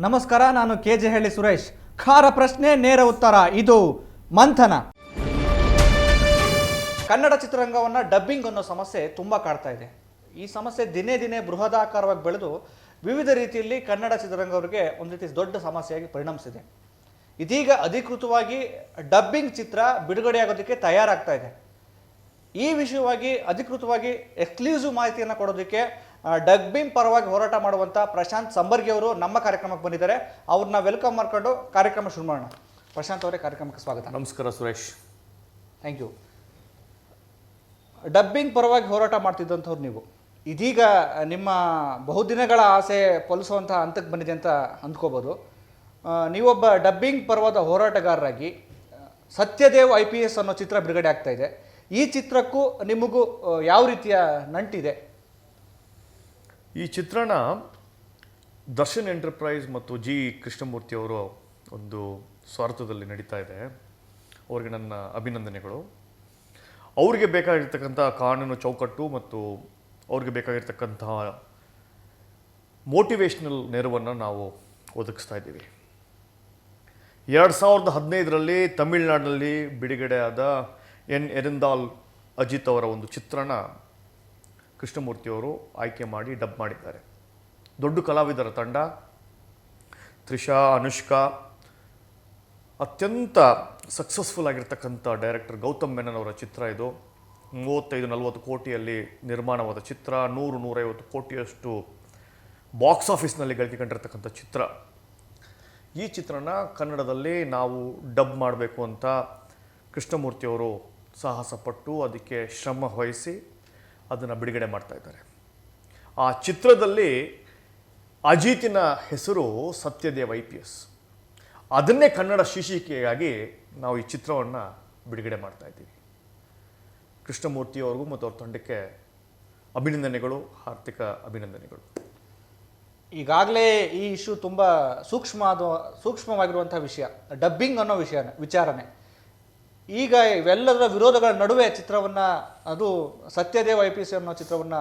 ನಮಸ್ಕಾರ, ನಾನು KJ ಹಳ್ಳಿ ಸುರೇಶ್. ಖಾರ ಪ್ರಶ್ನೆ ನೇರ ಉತ್ತರ, ಇದು ಮಂಥನ. ಕನ್ನಡ ಚಿತ್ರರಂಗವನ್ನು ಡಬ್ಬಿಂಗ್ ಅನ್ನೋ ಸಮಸ್ಯೆ ತುಂಬ ಕಾಡ್ತಾ ಇದೆ. ಈ ಸಮಸ್ಯೆ ದಿನೇ ದಿನೇ ಬೃಹದಾಕಾರವಾಗಿ ಬೆಳೆದು ವಿವಿಧ ರೀತಿಯಲ್ಲಿ ಕನ್ನಡ ಚಿತ್ರರಂಗವರಿಗೆ ಒಂದು ರೀತಿ ದೊಡ್ಡ ಸಮಸ್ಯೆಯಾಗಿ ಪರಿಣಮಿಸಿದೆ. ಇದೀಗ ಅಧಿಕೃತವಾಗಿ ಡಬ್ಬಿಂಗ್ ಚಿತ್ರ ಬಿಡುಗಡೆಯಾಗೋದಕ್ಕೆ ತಯಾರಾಗ್ತಾ ಇದೆ. ಈ ವಿಷಯವಾಗಿ ಅಧಿಕೃತವಾಗಿ ಎಕ್ಸ್ಕ್ಲೂಸಿವ್ ಮಾಹಿತಿಯನ್ನು ಕೊಡೋದಕ್ಕೆ ಡಬ್ಬಿಂಗ್ ಪರವಾಗಿ ಹೋರಾಟ ಮಾಡುವಂಥ ಪ್ರಶಾಂತ್ ಸಂಬರ್ಗಿ ಅವರು ನಮ್ಮ ಕಾರ್ಯಕ್ರಮಕ್ಕೆ ಬಂದಿದ್ದಾರೆ. ಅವ್ರನ್ನ ವೆಲ್ಕಮ್ ಮಾಡ್ಕೊಂಡು ಕಾರ್ಯಕ್ರಮ ಶುರು ಮಾಡೋಣ. ಪ್ರಶಾಂತ್ ಅವರೇ, ಕಾರ್ಯಕ್ರಮಕ್ಕೆ ಸ್ವಾಗತ. ನಮಸ್ಕಾರ ಸುರೇಶ್. Thank you. ಡಬ್ಬಿಂಗ್ ಪರವಾಗಿ ಹೋರಾಟ ಮಾಡ್ತಿದ್ದಂಥವ್ರು ನೀವು, ಇದೀಗ ನಿಮ್ಮ ಬಹುದಿನಗಳ ಆಸೆ ಫಲಿಸುವಂಥ ಹಂತಕ್ಕೆ ಬಂದಿದೆ ಅಂತ ಅಂದ್ಕೋಬೋದು. ನೀವೊಬ್ಬ ಡಬ್ಬಿಂಗ್ ಪರವಾದ ಹೋರಾಟಗಾರರಾಗಿ ಸತ್ಯದೇವ್ IPS ಅನ್ನೋ ಚಿತ್ರ ಬಿಡುಗಡೆ ಆಗ್ತಾ ಇದೆ. ಈ ಚಿತ್ರಕ್ಕೂ ನಿಮಗೂ ಯಾವ ರೀತಿಯ ನಂಟಿದೆ? ಈ ಚಿತ್ರಣ ದರ್ಶನ್ ಎಂಟರ್ಪ್ರೈಸ್ ಮತ್ತು G ಕೃಷ್ಣಮೂರ್ತಿ ಅವರು ಒಂದು ಸ್ವಾರ್ಥದಲ್ಲಿ ನಡೀತಾ ಇದೆ. ಅವರಿಗೆ ನನ್ನ ಅಭಿನಂದನೆಗಳು. ಅವರಿಗೆ ಬೇಕಾಗಿರ್ತಕ್ಕಂಥ ಕಾನೂನು ಚೌಕಟ್ಟು ಮತ್ತು ಅವ್ರಿಗೆ ಬೇಕಾಗಿರ್ತಕ್ಕಂತಹ ಮೋಟಿವೇಶ್ನಲ್ ನೆರವನ್ನು ನಾವು ಒದಗಿಸ್ತಾ ಇದ್ದೀವಿ. 2015ರಲ್ಲಿ ತಮಿಳುನಾಡಿನಲ್ಲಿ ಬಿಡುಗಡೆಯಾದ ಎರಿಂದಾಲ್ ಅಜಿತ್ ಅವರ ಒಂದು ಚಿತ್ರಣ ಕೃಷ್ಣಮೂರ್ತಿಯವರು ಆಯ್ಕೆ ಮಾಡಿ ಡಬ್ ಮಾಡಿದ್ದಾರೆ. ದೊಡ್ಡ ಕಲಾವಿದರ ತಂಡ, ತ್ರಿಷಾ, ಅನುಷ್ಕಾ, ಅತ್ಯಂತ ಸಕ್ಸಸ್ಫುಲ್ ಆಗಿರ್ತಕ್ಕಂಥ ಡೈರೆಕ್ಟರ್ ಗೌತಮ್ ಮೆನನ್ ಅವರ ಚಿತ್ರ ಇದು. 35-40 ಕೋಟಿಯಲ್ಲಿ ನಿರ್ಮಾಣವಾದ ಚಿತ್ರ, 100-150 ಕೋಟಿಯಷ್ಟು ಬಾಕ್ಸ್ ಆಫೀಸ್ನಲ್ಲಿ ಗಳಿಕೆ ಕಂಡಿರ್ತಕ್ಕಂಥ ಚಿತ್ರ. ಈ ಚಿತ್ರನ ಕನ್ನಡದಲ್ಲಿ ನಾವು ಡಬ್ ಮಾಡಬೇಕು ಅಂತ ಕೃಷ್ಣಮೂರ್ತಿಯವರು ಸಾಹಸಪಟ್ಟು ಅದಕ್ಕೆ ಶ್ರಮ ವಹಿಸಿ ಅದನ್ನು ಬಿಡುಗಡೆ ಮಾಡ್ತಾ ಇದ್ದಾರೆ. ಆ ಚಿತ್ರದಲ್ಲಿ ಅಜಿತಿನ ಹೆಸರು ಸತ್ಯದೇವ್ IPS. ಅದನ್ನೇ ಕನ್ನಡ ಶೀರ್ಷಿಕೆಯಾಗಿ ನಾವು ಈ ಚಿತ್ರವನ್ನು ಬಿಡುಗಡೆ ಮಾಡ್ತಾ ಇದ್ದೀವಿ. ಕೃಷ್ಣಮೂರ್ತಿಯವ್ರಿಗೂ ಮತ್ತು ಅವ್ರ ತಂಡಕ್ಕೆ ಅಭಿನಂದನೆಗಳು, ಹಾರ್ದಿಕ ಅಭಿನಂದನೆಗಳು. ಈಗಾಗಲೇ ಈ ಇಶ್ಯೂ ತುಂಬ ಸೂಕ್ಷ್ಮವಾಗಿರುವಂಥ ವಿಷಯ, ಡಬ್ಬಿಂಗ್ ಅನ್ನೋ ವಿಚಾರನೆ. ಈಗ ಇವೆಲ್ಲದರ ವಿರೋಧಗಳ ನಡುವೆ ಚಿತ್ರವನ್ನು, ಅದು ಸತ್ಯದೇವ್ IPS ಅನ್ನೋ ಚಿತ್ರವನ್ನು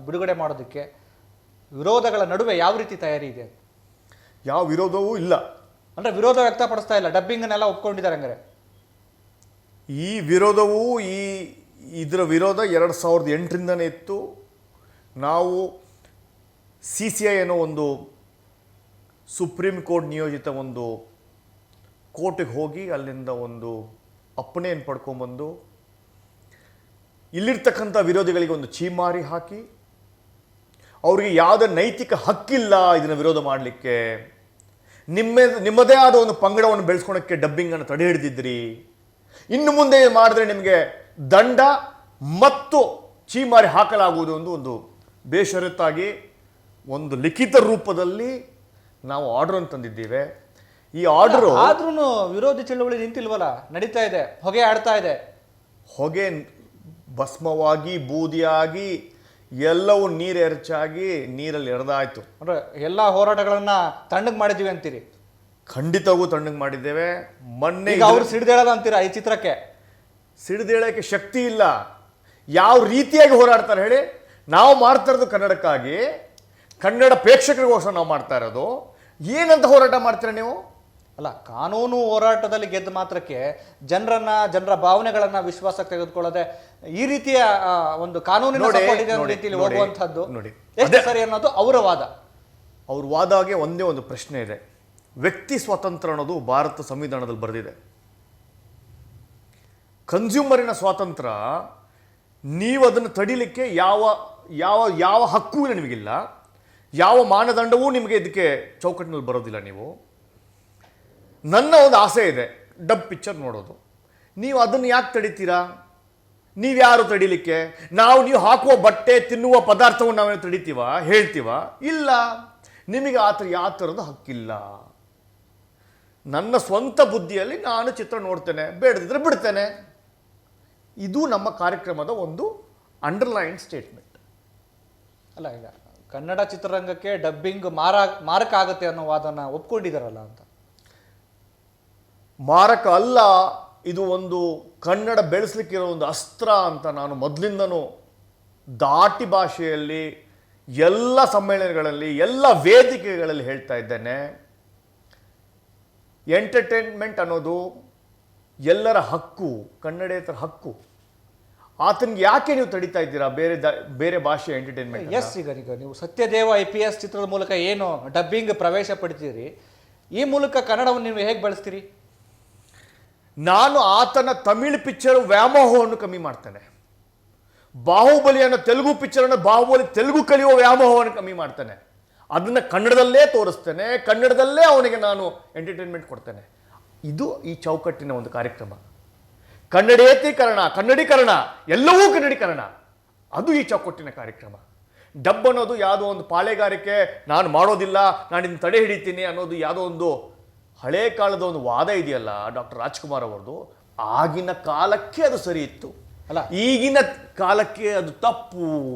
ಬಿಡುಗಡೆ ಮಾಡೋದಕ್ಕೆ ವಿರೋಧಗಳ ನಡುವೆ ಯಾವ ರೀತಿ ತಯಾರಿ ಇದೆ? ಯಾವ ವಿರೋಧವೂ ಇಲ್ಲ. ಅಂದರೆ ವಿರೋಧ ವ್ಯಕ್ತಪಡಿಸ್ತಾ ಇಲ್ಲ, ಡಬ್ಬಿಂಗನ್ನೆಲ್ಲ ಒಪ್ಕೊಂಡಿದ್ದಾರೆ. ಹಂಗಾರೆ ಈ ವಿರೋಧವು ಇದರ ವಿರೋಧ 2008ರಿಂದನೇ ಇತ್ತು. ನಾವು CCI ಅನ್ನೋ ಒಂದು ಸುಪ್ರೀಂ ಕೋರ್ಟ್ ನಿಯೋಜಿತ ಒಂದು ಕೋರ್ಟಿಗೆ ಹೋಗಿ ಅಲ್ಲಿಂದ ಒಂದು ಅಪ್ಪಣೆಯನ್ನು ಪಡ್ಕೊಂಬಂದು ಇಲ್ಲಿರ್ತಕ್ಕಂಥ ವಿರೋಧಿಗಳಿಗೆ ಒಂದು ಚೀಮಾರಿ ಹಾಕಿ ಅವರಿಗೆ ಯಾವುದೇ ನೈತಿಕ ಹಕ್ಕಿಲ್ಲ ಇದನ್ನು ವಿರೋಧ ಮಾಡಲಿಕ್ಕೆ, ನಿಮ್ಮದೇ ಆದ ಒಂದು ಪಂಗಡವನ್ನು ಬೆಳೆಸ್ಕೊಳಕ್ಕೆ ಡಬ್ಬಿಂಗನ್ನು ತಡೆ ಹಿಡಿದಿದ್ರಿ, ಇನ್ನು ಮುಂದೆ ಮಾಡಿದ್ರೆ ನಿಮಗೆ ದಂಡ ಮತ್ತು ಚೀಮಾರಿ ಹಾಕಲಾಗುವುದು ಒಂದು ಬೇಷರತ್ತಾಗಿ ಒಂದು ಲಿಖಿತ ರೂಪದಲ್ಲಿ ನಾವು ಆರ್ಡರ್ ತಂದಿದ್ದೇವೆ. ಈ ಆರ್ಡರ್ ಆದ್ರೂ ವಿರೋಧಿ ಚಳುವಳಿ ನಿಂತಿಲ್ವಲ್ಲ, ನಡೀತಾ ಇದೆ, ಹೊಗೆ ಆಡ್ತಾ ಇದೆ. ಹೊಗೆ ಭಸ್ಮವಾಗಿ ಬೂದಿಯಾಗಿ ಎಲ್ಲವೂ ನೀರೆರಚಾಗಿ ನೀರಲ್ಲಿ ಎರೆದಾಯ್ತು. ಅಂದ್ರೆ ಎಲ್ಲ ಹೋರಾಟಗಳನ್ನ ತಣ್ಣಗೆ ಮಾಡಿದ್ದೀವಿ ಅಂತೀರಿ? ಖಂಡಿತವೂ ತಣ್ಣಗೆ ಮಾಡಿದ್ದೇವೆ. ಮೊನ್ನೆ ಅವ್ರು ಸಿಡಿದೇಳದ ಅಂತೀರಾ ಈ ಚಿತ್ರಕ್ಕೆ? ಸಿಡಿದೇಳಕ್ಕೆ ಶಕ್ತಿ ಇಲ್ಲ. ಯಾವ ರೀತಿಯಾಗಿ ಹೋರಾಡ್ತಾರೆ ಹೇಳಿ? ನಾವು ಮಾಡ್ತಾ ಇರೋದು ಕನ್ನಡಕ್ಕಾಗಿ, ಕನ್ನಡ ಪ್ರೇಕ್ಷಕರಿಗೋಸ್ಕರ ನಾವು ಮಾಡ್ತಾ ಇರೋದು. ಏನಂತ ಹೋರಾಟ ಮಾಡ್ತೀರಾ ನೀವು? ಅಲ್ಲ, ಕಾನೂನು ಹೋರಾಟದಲ್ಲಿ ಗೆದ್ದ ಮಾತ್ರಕ್ಕೆ ಜನರ ಭಾವನೆಗಳನ್ನ ವಿಶ್ವಾಸಕ್ಕೆ ತೆಗೆದುಕೊಳ್ಳದೆ ಈ ರೀತಿಯ ಒಂದು ಕಾನೂನಿನ ರೀತಿಯಲ್ಲಿ ಹೋಗುವಂತಹದ್ದು ಎಷ್ಟು ಸರಿ ಅನ್ನೋದು ಅವರ ವಾದ. ಅವ್ರ ವಾದಾಗೆ ಒಂದೇ ಒಂದು ಪ್ರಶ್ನೆ ಇದೆ. ವ್ಯಕ್ತಿ ಸ್ವಾತಂತ್ರ್ಯ ಅನ್ನೋದು ಭಾರತ ಸಂವಿಧಾನದಲ್ಲಿ ಬರೆದಿದೆ. ಕನ್ಸ್ಯೂಮರಿನ ಸ್ವಾತಂತ್ರ್ಯ, ನೀವು ಅದನ್ನು ತಡಿಲಿಕ್ಕೆ ಯಾವ ಹಕ್ಕೂ ಇಲ್ಲ ನಿಮಗಿಲ್ಲ, ಯಾವ ಮಾನದಂಡವೂ ನಿಮಗೆ ಇದಕ್ಕೆ ಚೌಕಟ್ಟಿನಲ್ಲಿ ಬರೋದಿಲ್ಲ. ನೀವು, ನನ್ನ ಒಂದು ಆಸೆ ಇದೆ ಡಬ್ ಪಿಕ್ಚರ್ ನೋಡೋದು. ನೀವು ಅದನ್ನು ಯಾಕೆ ತಡಿತೀರಾ? ನೀವ್ಯಾರು ತಡಿಲಿಕ್ಕೆ? ನೀವು ಹಾಕುವ ಬಟ್ಟೆ, ತಿನ್ನುವ ಪದಾರ್ಥವನ್ನು ನಾವೇನು ತಡಿತೀವ, ಹೇಳ್ತೀವ? ಇಲ್ಲ, ನಿಮಗೆ ಯಾವ ಥರದ ಹಕ್ಕಿಲ್ಲ. ನನ್ನ ಸ್ವಂತ ಬುದ್ಧಿಯಲ್ಲಿ ನಾನು ಚಿತ್ರ ನೋಡ್ತೇನೆ, ಬೇಡದಿದ್ರೆ ಬಿಡ್ತೇನೆ. ಇದು ನಮ್ಮ ಕಾರ್ಯಕ್ರಮದ ಒಂದು ಅಂಡರ್ಲೈನ್ ಸ್ಟೇಟ್ಮೆಂಟ್. ಅಲ್ಲ, ಈಗ ಕನ್ನಡ ಚಿತ್ರರಂಗಕ್ಕೆ ಡಬ್ಬಿಂಗ್ ಮಾರಕ ಆಗುತ್ತೆ ಅನ್ನೋ ವಾದನ ಒಪ್ಕೊಂಡಿದ್ದಾರಲ್ಲ ಅಂತ. ಮಾರಕ ಅಲ್ಲ, ಇದು ಒಂದು ಕನ್ನಡ ಬೆಳೆಸಲಿಕ್ಕಿರೋ ಒಂದು ಅಸ್ತ್ರ ಅಂತ ನಾನು ಮೊದಲಿಂದನೂ ದಾಟಿ ಭಾಷೆಯಲ್ಲಿ ಎಲ್ಲ ಸಮ್ಮೇಳನಗಳಲ್ಲಿ ಎಲ್ಲ ವೇದಿಕೆಗಳಲ್ಲಿ ಹೇಳ್ತಾ ಇದ್ದೇನೆ. ಎಂಟರ್ಟೈನ್ಮೆಂಟ್ ಅನ್ನೋದು ಎಲ್ಲರ ಹಕ್ಕು, ಕನ್ನಡೇತರ ಹಕ್ಕು. ಆತನಿಗೆ ಯಾಕೆ ನೀವು ತಡಿತಾ ಇದ್ದೀರಾ ಬೇರೆ ಭಾಷೆಯ ಎಂಟರ್ಟೈನ್ಮೆಂಟ್? ಎಸ್, ಈಗ ನೀವು ಸತ್ಯದೇವ IPS ಚಿತ್ರದ ಮೂಲಕ ಏನು ಡಬ್ಬಿಂಗ್ ಪ್ರವೇಶ ಪಡ್ತೀರಿ, ಈ ಮೂಲಕ ಕನ್ನಡವನ್ನು ನೀವು ಹೇಗೆ ಬಳಸ್ತೀರಿ? ನಾನು ಆತನ ತಮಿಳು ಪಿಕ್ಚರ್ ವ್ಯಾಮೋಹವನ್ನು ಕಮ್ಮಿ ಮಾಡ್ತೇನೆ. ಬಾಹುಬಲಿ ಅನ್ನೋ ತೆಲುಗು ಪಿಕ್ಚರನ್ನು ಬಾಹುಬಲಿ ತೆಲುಗು ಕಲಿಯುವ ವ್ಯಾಮೋಹವನ್ನು ಕಮ್ಮಿ ಮಾಡ್ತೇನೆ. ಅದನ್ನು ಕನ್ನಡದಲ್ಲೇ ತೋರಿಸ್ತೇನೆ, ಕನ್ನಡದಲ್ಲೇ ಅವನಿಗೆ ನಾನು ಎಂಟರ್ಟೈನ್ಮೆಂಟ್ ಕೊಡ್ತೇನೆ. ಇದು ಈ ಚೌಕಟ್ಟಿನ ಒಂದು ಕಾರ್ಯಕ್ರಮ. ಕನ್ನಡೇತೀಕರಣ, ಕನ್ನಡೀಕರಣ, ಎಲ್ಲವೂ ಕನ್ನಡೀಕರಣ, ಅದು ಈ ಚೌಕಟ್ಟಿನ ಕಾರ್ಯಕ್ರಮ. ಡಬ್ ಅನ್ನೋದು ಯಾವುದೋ ಒಂದು ಪಾಳೆಗಾರಿಕೆ, ನಾನು ಮಾಡೋದಿಲ್ಲ, ನಾನು ಇದನ್ನು ತಡೆ ಹಿಡಿತೀನಿ ಅನ್ನೋದು ಯಾವುದೋ ಒಂದು ಹಳೆ ಕಾಲದ ಒಂದು ವಾದ ಇದೆಯಲ್ಲ ಡಾಕ್ಟರ್ ರಾಜ್ಕುಮಾರ್ ಅವರದು, ಆಗಿನ ಕಾಲಕ್ಕೆ ಅದು ಸರಿ ಇತ್ತು, ಅಲ್ಲ ಈಗಿನ ಕಾಲಕ್ಕೆ ಅದು ತಪ್ಪು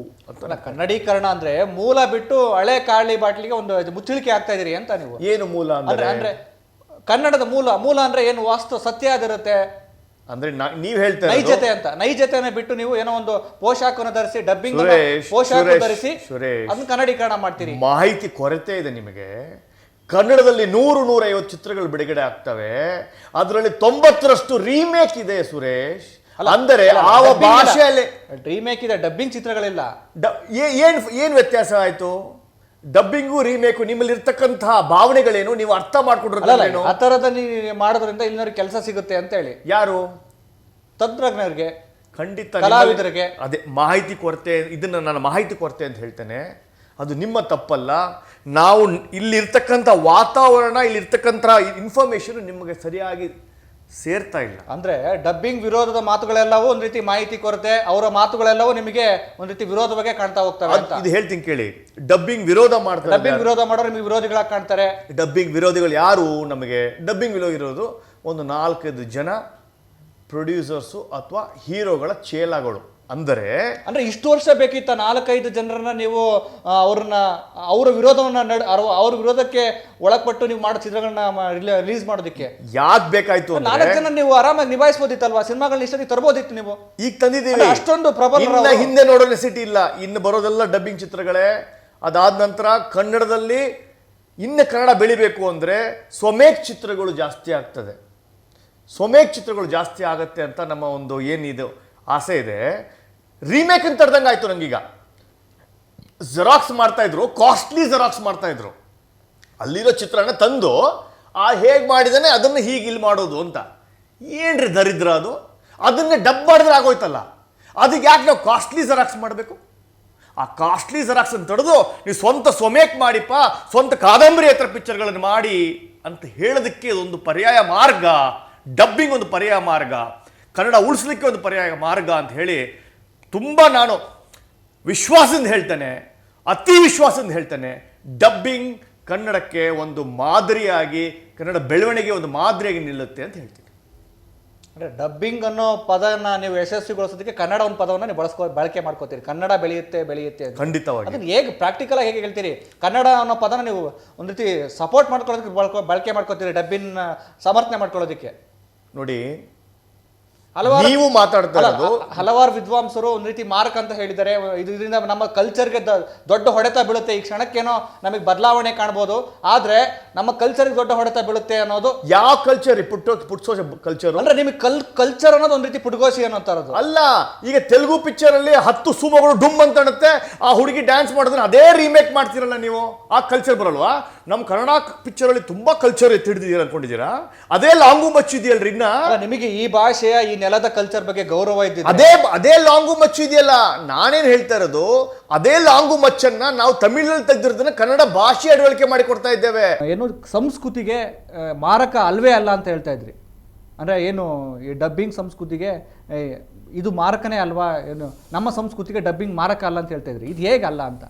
ಅಂತ. ಕನ್ನಡೀಕರಣ ಅಂದ್ರೆ ಮೂಲ ಬಿಟ್ಟು ಹಳೆ ಕಾಳಿ ಬಾಟ್ಲಿಗೆ ಒಂದು ಮುಚ್ಚಳಿಕೆ ಆಗ್ತಾ ಇದೀರಿ ಅಂತ ನೀವು. ಏನು ಮೂಲ ಅಂದ್ರೆ ಕನ್ನಡದ ಮೂಲ ಅಂದ್ರೆ ಏನು ವಾಸ್ತು ಸತ್ಯ ಆಗಿರುತ್ತೆ ಅಂದ್ರೆ ನೀವು ಹೇಳ್ತಾ ನೈಜತೆ ಅಂತ. ನೈಜತೆನ ಬಿಟ್ಟು ನೀವು ಏನೋ ಒಂದು ಪೋಷಾಕವನ್ನು ಧರಿಸಿ ಡಬ್ಬಿಂಗ್ ಪೋಷಾಕ ಧರಿಸಿ ಅದನ್ನ ಕನ್ನಡೀಕರಣ ಮಾಡ್ತೀರಿ. ಮಾಹಿತಿ ಕೊರತೆ ಇದೆ ನಿಮಗೆ. ಕನ್ನಡದಲ್ಲಿ 100-150 ಚಿತ್ರಗಳು ಬಿಡುಗಡೆ ಆಗ್ತವೆ, ಅದರಲ್ಲಿ 90ರಷ್ಟು ರೀಮೇಕ್ ಇದೆ ಸುರೇಶ್. ಅಂದರೆ ಆ ಭಾಷೆಯಲ್ಲಿ ರೀಮೇಕ್ ಇದೆ, ಡಬ್ಬಿಂಗ್ ಚಿತ್ರಗಳಿಲ್ಲ. ಏನ್ ವ್ಯತ್ಯಾಸ ಆಯ್ತು? ಡಬ್ಬಿಂಗು ರೀಮೇಕು ನಿಮ್ಮಲ್ಲಿ ಇರ್ತಕ್ಕಂತಹ ಭಾವನೆಗಳೇನು, ನೀವು ಅರ್ಥ ಮಾಡ್ಕೊಂಡ್ರೇನು? ಆ ತರದ ನೀವು ಮಾಡೋದ್ರಿಂದ ಇಲ್ಲಿನವ್ರಿಗೆ ಕೆಲಸ ಸಿಗುತ್ತೆ ಅಂತ ಹೇಳಿ. ಯಾರು? ತಂತ್ರಜ್ಞರಿಗೆ, ಖಂಡಿತ ಕಲಾವಿದರಿಗೆ. ಅದೇ ಮಾಹಿತಿ ಕೊರತೆ, ಇದನ್ನ ನಾನು ಮಾಹಿತಿ ಕೊರತೆ ಅಂತ ಹೇಳ್ತೇನೆ. ಅದು ನಿಮ್ಮ ತಪ್ಪಲ್ಲ. ನಾವು ಇಲ್ಲಿರ್ತಕ್ಕಂಥ ವಾತಾವರಣ, ಇಲ್ಲಿರ್ತಕ್ಕಂಥ ಇನ್ಫಾರ್ಮೇಶನ್ ನಿಮಗೆ ಸರಿಯಾಗಿ ಸೇರ್ತಾ ಇಲ್ಲ. ಅಂದ್ರೆ ಡಬ್ಬಿಂಗ್ ವಿರೋಧದ ಮಾತುಗಳೆಲ್ಲವೂ ಒಂದ್ ರೀತಿ ಮಾಹಿತಿ ಕೊರತೆ, ಅವರ ಮಾತುಗಳೆಲ್ಲವೂ ನಿಮಗೆ ಒಂದ್ ರೀತಿ ವಿರೋಧವಾಗಿ ಕಾಣ್ತಾ ಹೋಗ್ತವೆ ಅಂತ. ಇದು ಹೇಳ್ತೀನಿ ಕೇಳಿ. ಡಬ್ಬಿಂಗ್ ವಿರೋಧ ಮಾಡ್ತಾರೆ, ಡಬ್ಬಿಂಗ್ ವಿರೋಧ ಮಾಡೋರು ನಿಮಗೆ ವಿರೋಧಿಗಳಾಗಿ ಕಾಣ್ತಾರೆ. ಡಬ್ಬಿಂಗ್ ವಿರೋಧಿಗಳು ಯಾರು? ನಮಗೆ ಡಬ್ಬಿಂಗ್ ವಿರೋಧ ಇರೋದು ಒಂದು 4-5 ಜನ ಪ್ರೊಡ್ಯೂಸರ್ಸು ಅಥವಾ ಹೀರೋಗಳ ಚೇಲಾಗಳು. ಅಂದ್ರೆ ಇಷ್ಟು ವರ್ಷ ಬೇಕಿತ್ತ 4-5 ಜನರನ್ನ ನೀವು ಅವರ ವಿರೋಧವನ್ನ ಅವ್ರ ವಿರೋಧಕ್ಕೆ ಒಳಪಟ್ಟು ನೀವು ಮಾಡೋ ಚಿತ್ರಗಳನ್ನ ರಿಲೀಸ್ ಮಾಡೋದಕ್ಕೆ ಯಾಕೆ ಬೇಕಾಯ್ತು? 4 ಜನ ನೀವು ಆರಾಮಾಗಿ ನಿಭಾಯಿಸಬಹುದಿತ್ತಲ್ವಾ? ಸಿನಿಮಾಗಳನ್ನ ಇಷ್ಟೊಂದು ತರಬಹುದಿತ್ತು ನೀವು. ಈಗ ತಂದಿದ್ದೀವಿ, ಅಷ್ಟೊಂದು ಪ್ರಬಲ. ಹಿಂದೆ ನೋಡೋ ನೆಸಿಟಿ ಇಲ್ಲ. ಇನ್ನು ಬರೋದೆಲ್ಲ ಡಬ್ಬಿಂಗ್ ಚಿತ್ರಗಳೇ. ಅದಾದ ನಂತರ ಕನ್ನಡದಲ್ಲಿ ಇನ್ನು ಕನ್ನಡ ಬೆಳಿಬೇಕು ಅಂದ್ರೆ ಸ್ವಮೇಕ್ ಚಿತ್ರಗಳು ಜಾಸ್ತಿ ಆಗ್ತದೆ. ಸ್ವಮೇಕ್ ಚಿತ್ರಗಳು ಜಾಸ್ತಿ ಆಗತ್ತೆ ಅಂತ ನಮ್ಮ ಒಂದು ಏನಿದು ಆಸೆ ಇದೆ. ರೀಮೇಕ್ ಅಂತ ತಡ್ದಂಗೆ ಆಯ್ತು ನಂಗೀಗ. ಜೆರಾಕ್ಸ್ ಮಾಡ್ತಾ ಇದ್ರು, ಕಾಸ್ಟ್ಲಿ ಜೆರಾಕ್ಸ್ ಮಾಡ್ತಾ ಇದ್ರು. ಅಲ್ಲಿರೋ ಚಿತ್ರನ ತಂದು ಹೇಗೆ ಮಾಡಿದಾನೆ ಅದನ್ನು ಹೀಗೆ ಇಲ್ಲಿ ಮಾಡೋದು ಅಂತ. ಏನ್ರಿ ದರಿದ್ರ ಅದು? ಅದನ್ನೇ ಡಬ್ ಮಾಡಿದ್ರೆ ಆಗೋಯ್ತಲ್ಲ. ಅದಕ್ಕೆ ಯಾಕೆ ನಾವು ಕಾಸ್ಟ್ಲಿ ಜೆರಾಕ್ಸ್ ಮಾಡಬೇಕು? ಆ ಕಾಸ್ಟ್ಲಿ ಜೆರಾಕ್ಸ್ ಅಂತ ತಡೆದು ನೀವು ಸ್ವಂತ ಸ್ವಮೇಕ್ ಮಾಡಿಪ್ಪ, ಸ್ವಂತ ಕಾದಂಬರಿ ಹತ್ರ ಪಿಕ್ಚರ್ಗಳನ್ನು ಮಾಡಿ ಅಂತ ಹೇಳೋದಕ್ಕೆ ಒಂದು ಪರ್ಯಾಯ ಮಾರ್ಗ. ಡಬ್ಬಿಂಗ್ ಒಂದು ಪರ್ಯಾಯ ಮಾರ್ಗ, ಕನ್ನಡ ಉಳಿಸ್ಲಿಕ್ಕೆ ಒಂದು ಪರ್ಯಾಯ ಮಾರ್ಗ ಅಂತ ಹೇಳಿ ತುಂಬ ನಾನು ವಿಶ್ವಾಸದಿಂದ ಹೇಳ್ತೇನೆ, ಅತಿ ವಿಶ್ವಾಸದಿಂದ ಹೇಳ್ತೇನೆ. ಡಬ್ಬಿಂಗ್ ಕನ್ನಡಕ್ಕೆ ಒಂದು ಮಾದರಿಯಾಗಿ, ಕನ್ನಡ ಬೆಳವಣಿಗೆ ಒಂದು ಮಾದರಿಯಾಗಿ ನಿಲ್ಲುತ್ತೆ ಅಂತ ಹೇಳ್ತೀನಿ. ಅಂದರೆ ಡಬ್ಬಿಂಗ್ ಅನ್ನೋ ಪದನ ನೀವು ಯಶಸ್ವಿಗೊಳಿಸೋದಕ್ಕೆ ಕನ್ನಡ ಒಂದು ಪದವನ್ನು ನೀವು ಬಳಕೆ ಮಾಡ್ಕೋತೀರಿ. ಕನ್ನಡ ಬೆಳೆಯುತ್ತೆ ಅಂತ. ಖಂಡಿತವಾಗಿ. ಅದನ್ನು ಹೇಗೆ ಪ್ರಾಕ್ಟಿಕಲ್ ಆಗಿ ಹೇಗೆ ಹೇಳ್ತೀರಿ? ಕನ್ನಡ ಅನ್ನೋ ಪದನ ನೀವು ಒಂದು ರೀತಿ ಸಪೋರ್ಟ್ ಮಾಡ್ಕೊಳ್ಳೋದಕ್ಕೆ ಬಳಕೆ ಮಾಡ್ಕೋತೀರಿ, ಡಬ್ಬಿಂಗ್ ಸಮರ್ಥನೆ ಮಾಡ್ಕೊಳ್ಳೋದಕ್ಕೆ. ನೋಡಿ, ನೀವು ಮಾತಾಡ್ತಾ ಇರೋದು ಹಲವಾರು ವಿದ್ವಾಂಸರು ಒಂದು ರೀತಿ ಮಾರ್ಕ್ ಅಂತ ಹೇಳಿದ್ದಾರೆ. ಇದರಿಂದ ನಮ್ಮ ಕಲ್ಚರ್ಗೆ ದೊಡ್ಡ ಹೊಡೆತ ಬೀಳುತ್ತೆ. ಈ ಕ್ಷಣಕ್ಕೇನೋ ನಮಗೆ ಬದಲಾವಣೆ ಕಾಣ್ಬೋದು, ಆದ್ರೆ ನಮ್ಮ ಕಲ್ಚರ್ಗೆ ದೊಡ್ಡ ಹೊಡೆತ ಬೀಳುತ್ತೆ ಅನ್ನೋದು. ಯಾವ ಕಲ್ಚರ್? ಪುಟ್ಸೋಸ ಕಲ್ಚರ್ ಅಂದ್ರೆ ನಿಮಗೆ ಕಲ್ಚರ್ ಅನ್ನೋದು ಒಂದು ರೀತಿ ಪುಟ್ಗೋಸಿ ಅನ್ನೋಂಥದ್ದು ಅಲ್ಲ. ಈಗ ತೆಲುಗು ಪಿಕ್ಚರ್ ಅಲ್ಲಿ 10 ಸುಮಗಳು ಡುಮ್ ಅಂತ ಅನ್ನತ್ತೆ, ಆ ಹುಡುಗಿ ಡ್ಯಾನ್ಸ್ ಮಾಡಿದ್ರೆ ಅದೇ ರೀಮೇಕ್ ಮಾಡ್ತೀರಲ್ಲ ನೀವು. ಆ ಕಲ್ಚರ್ ಬರಲ್ವಾ? ನಮ್ಮ ಕನ್ನಡ ಪಿಕ್ಚರ್ ಅಲ್ಲಿ ತುಂಬಾ ಕಲ್ಚರ್ ಎತ್ತಿಡಿದೀರ ಅನ್ಕೊಂಡಿದ್ದೀರಾ? ಅದೇ ಲಾಂಗು ಮಚ್ಚಿದೆಯಲ್ರಿ. ಇನ್ನ ನಿಮಗೆ ಈ ಭಾಷೆಯ ಈ ನೆಲದ ಕಲ್ಚರ್ ಬಗ್ಗೆ ಗೌರವ ಇದ್ದಿದೆ. ಅದೇ ಲಾಂಗು ಮಚ್ಚು ಇದೆಯಲ್ಲ. ನಾನೇನ್ ಹೇಳ್ತಾ ಇರೋದು, ಅದೇ ಲಾಂಗು ಮಚ್ಚನ್ನ ನಾವು ತಮಿಳಲ್ಲಿ ತೆಗೆದಿರೋದನ್ನ ಕನ್ನಡ ಭಾಷೆ ಅಳವಡಿಕೆ ಮಾಡಿ ಕೊಡ್ತಾ ಇದ್ದೇವೆ. ಏನು ಸಂಸ್ಕೃತಿಗೆ ಮಾರಕ ಅಲ್ವೇ ಅಲ್ಲ ಅಂತ ಹೇಳ್ತಾ ಇದ್ರಿ. ಅಂದ್ರೆ ಏನು ಈ ಡಬ್ಬಿಂಗ್ ಸಂಸ್ಕೃತಿಗೆ ಇದು ಮಾರಕನೇ ಅಲ್ವಾ? ಏನು ನಮ್ಮ ಸಂಸ್ಕೃತಿಗೆ ಡಬ್ಬಿಂಗ್ ಮಾರಕ ಅಲ್ಲ ಅಂತ ಹೇಳ್ತಾ ಇದ್ರಿ. ಇದು ಹೇಗಲ್ಲ ಅಂತ